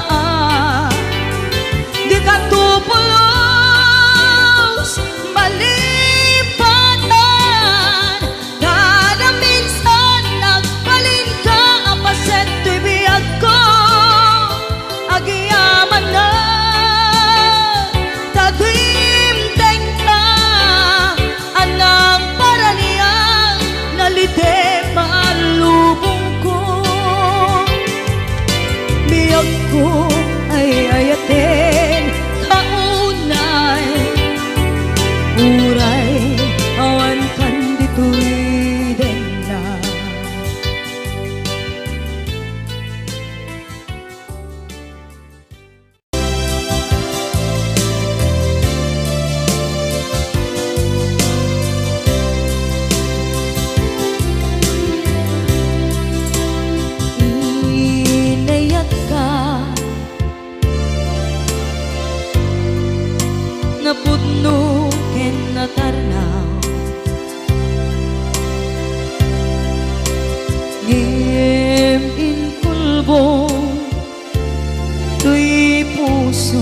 puso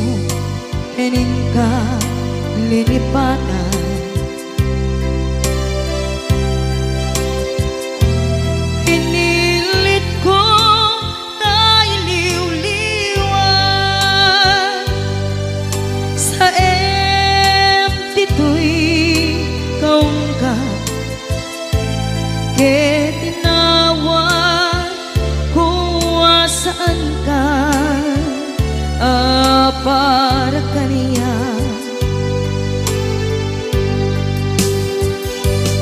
ening ka linipatan. Pinilit ko na iliw-liwan sa empty to'y kaong ka. Ke tinawag kung saan ka, para kaniya.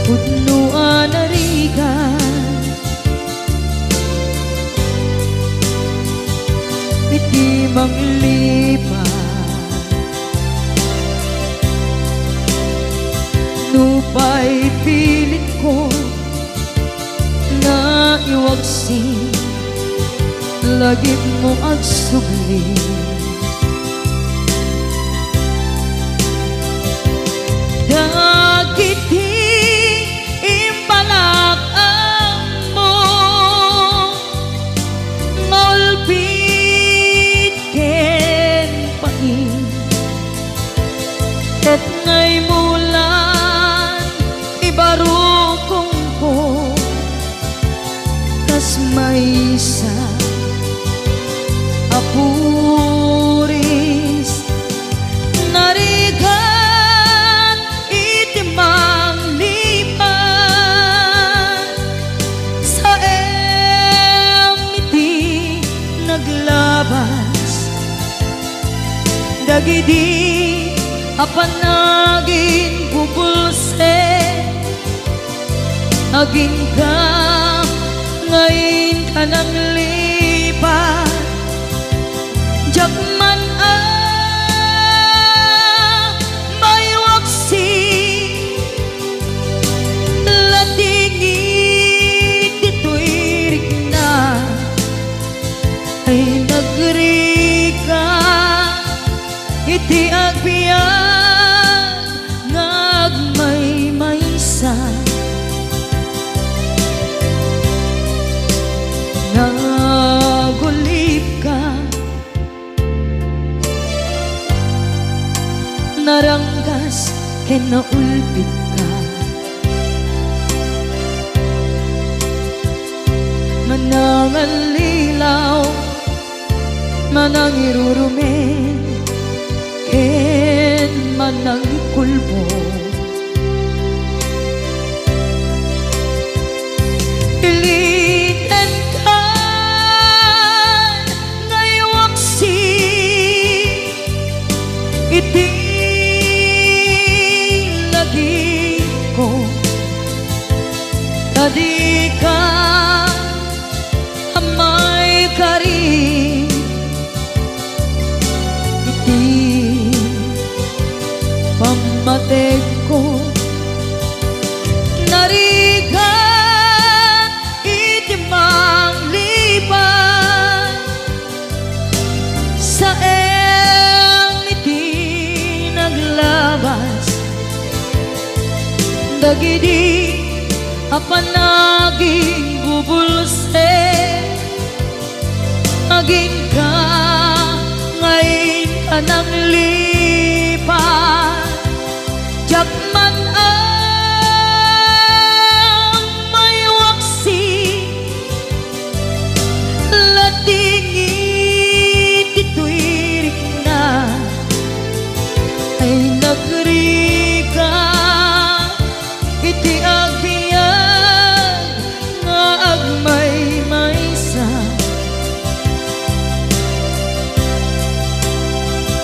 Pudnuan na rigan, piti manglipat, nupay pilit ko na iwagsin, lagip mo agsugli. Dagiti impalak ang mo, ngolpit ken pain, ket ngay mulan ibarukong ko, kas may isa apuris narigan itimang lipan sa emiti naglabas. Dagidi apanagin bubulse, aging ka ngayon ka nang lipat. Jakman may waksi, latingit dito'y rigna, ay nagrika iti agbiyan ngagmay-maysa. Nagulip ka, naranggas ken naulpit ka, manangalilaw manangirurumen ken manangikulbo. Iliten ka ngaywaksi iti ko, tadi ka amay kari iti pamatek ko, narigan iti mangliban sa iti naglabas. Dagidi apanaging bubulse, aging ka ngayon ka nang lipat. Jakman may waksi, latingit dito'y rigna, ay nagrika iti agbiyan nga agmay-maysa.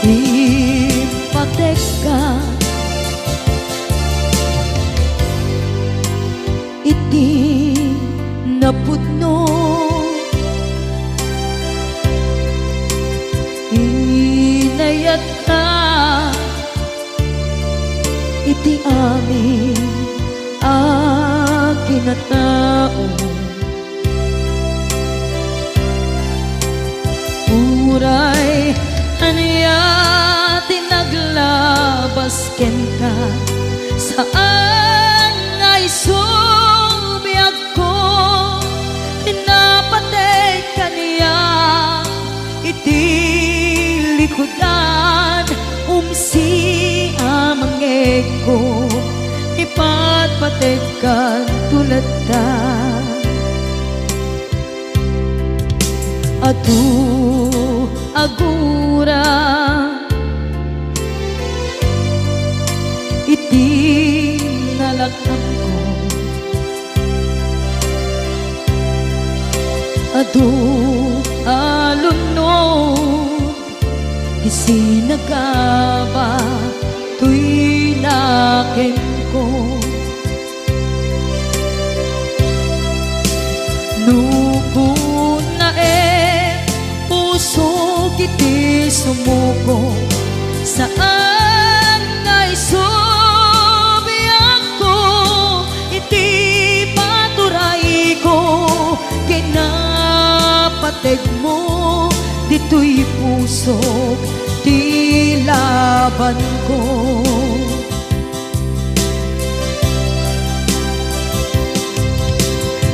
Ipatek ka iti napudno, inayat ka iti amin kinatao. Uray aniya tinaglabas ken ka, saan ay subiyag ko, tinapatay kaniya iti hudan umsi amang eko ipatpatekan tulad ta atu agura iti nalakam ko adu alunod isinagaba tuy naken ko nukun na puso kiti sumuko saan ngay subiyak ko iti paturay ko kinapateg mo dito'y puso di laban ko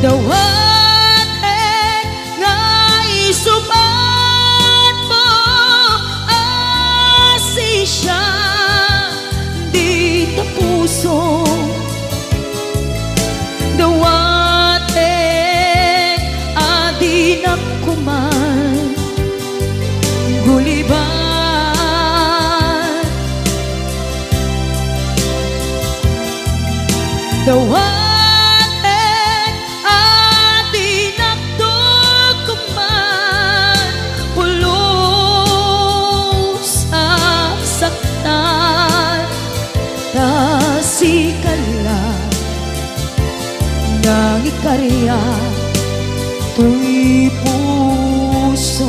dawat nga isubat mo asi siya di ta puso dawat adi na kuman guliban dawat nang ikarya tuy puso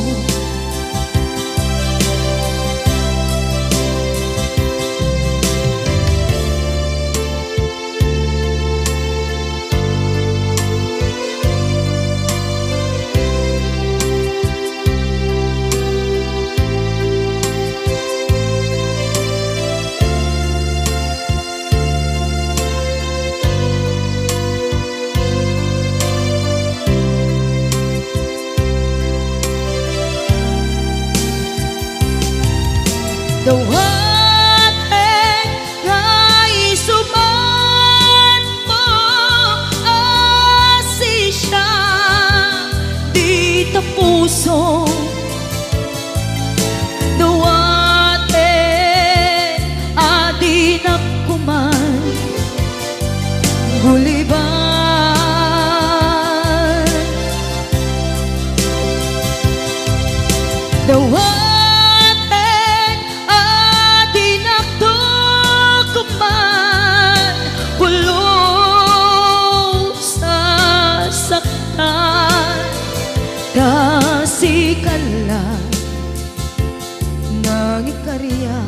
dawat nga isuban mo asi siya di ta puso dawat adi na kuman guliban dawat kasikala nang ikarya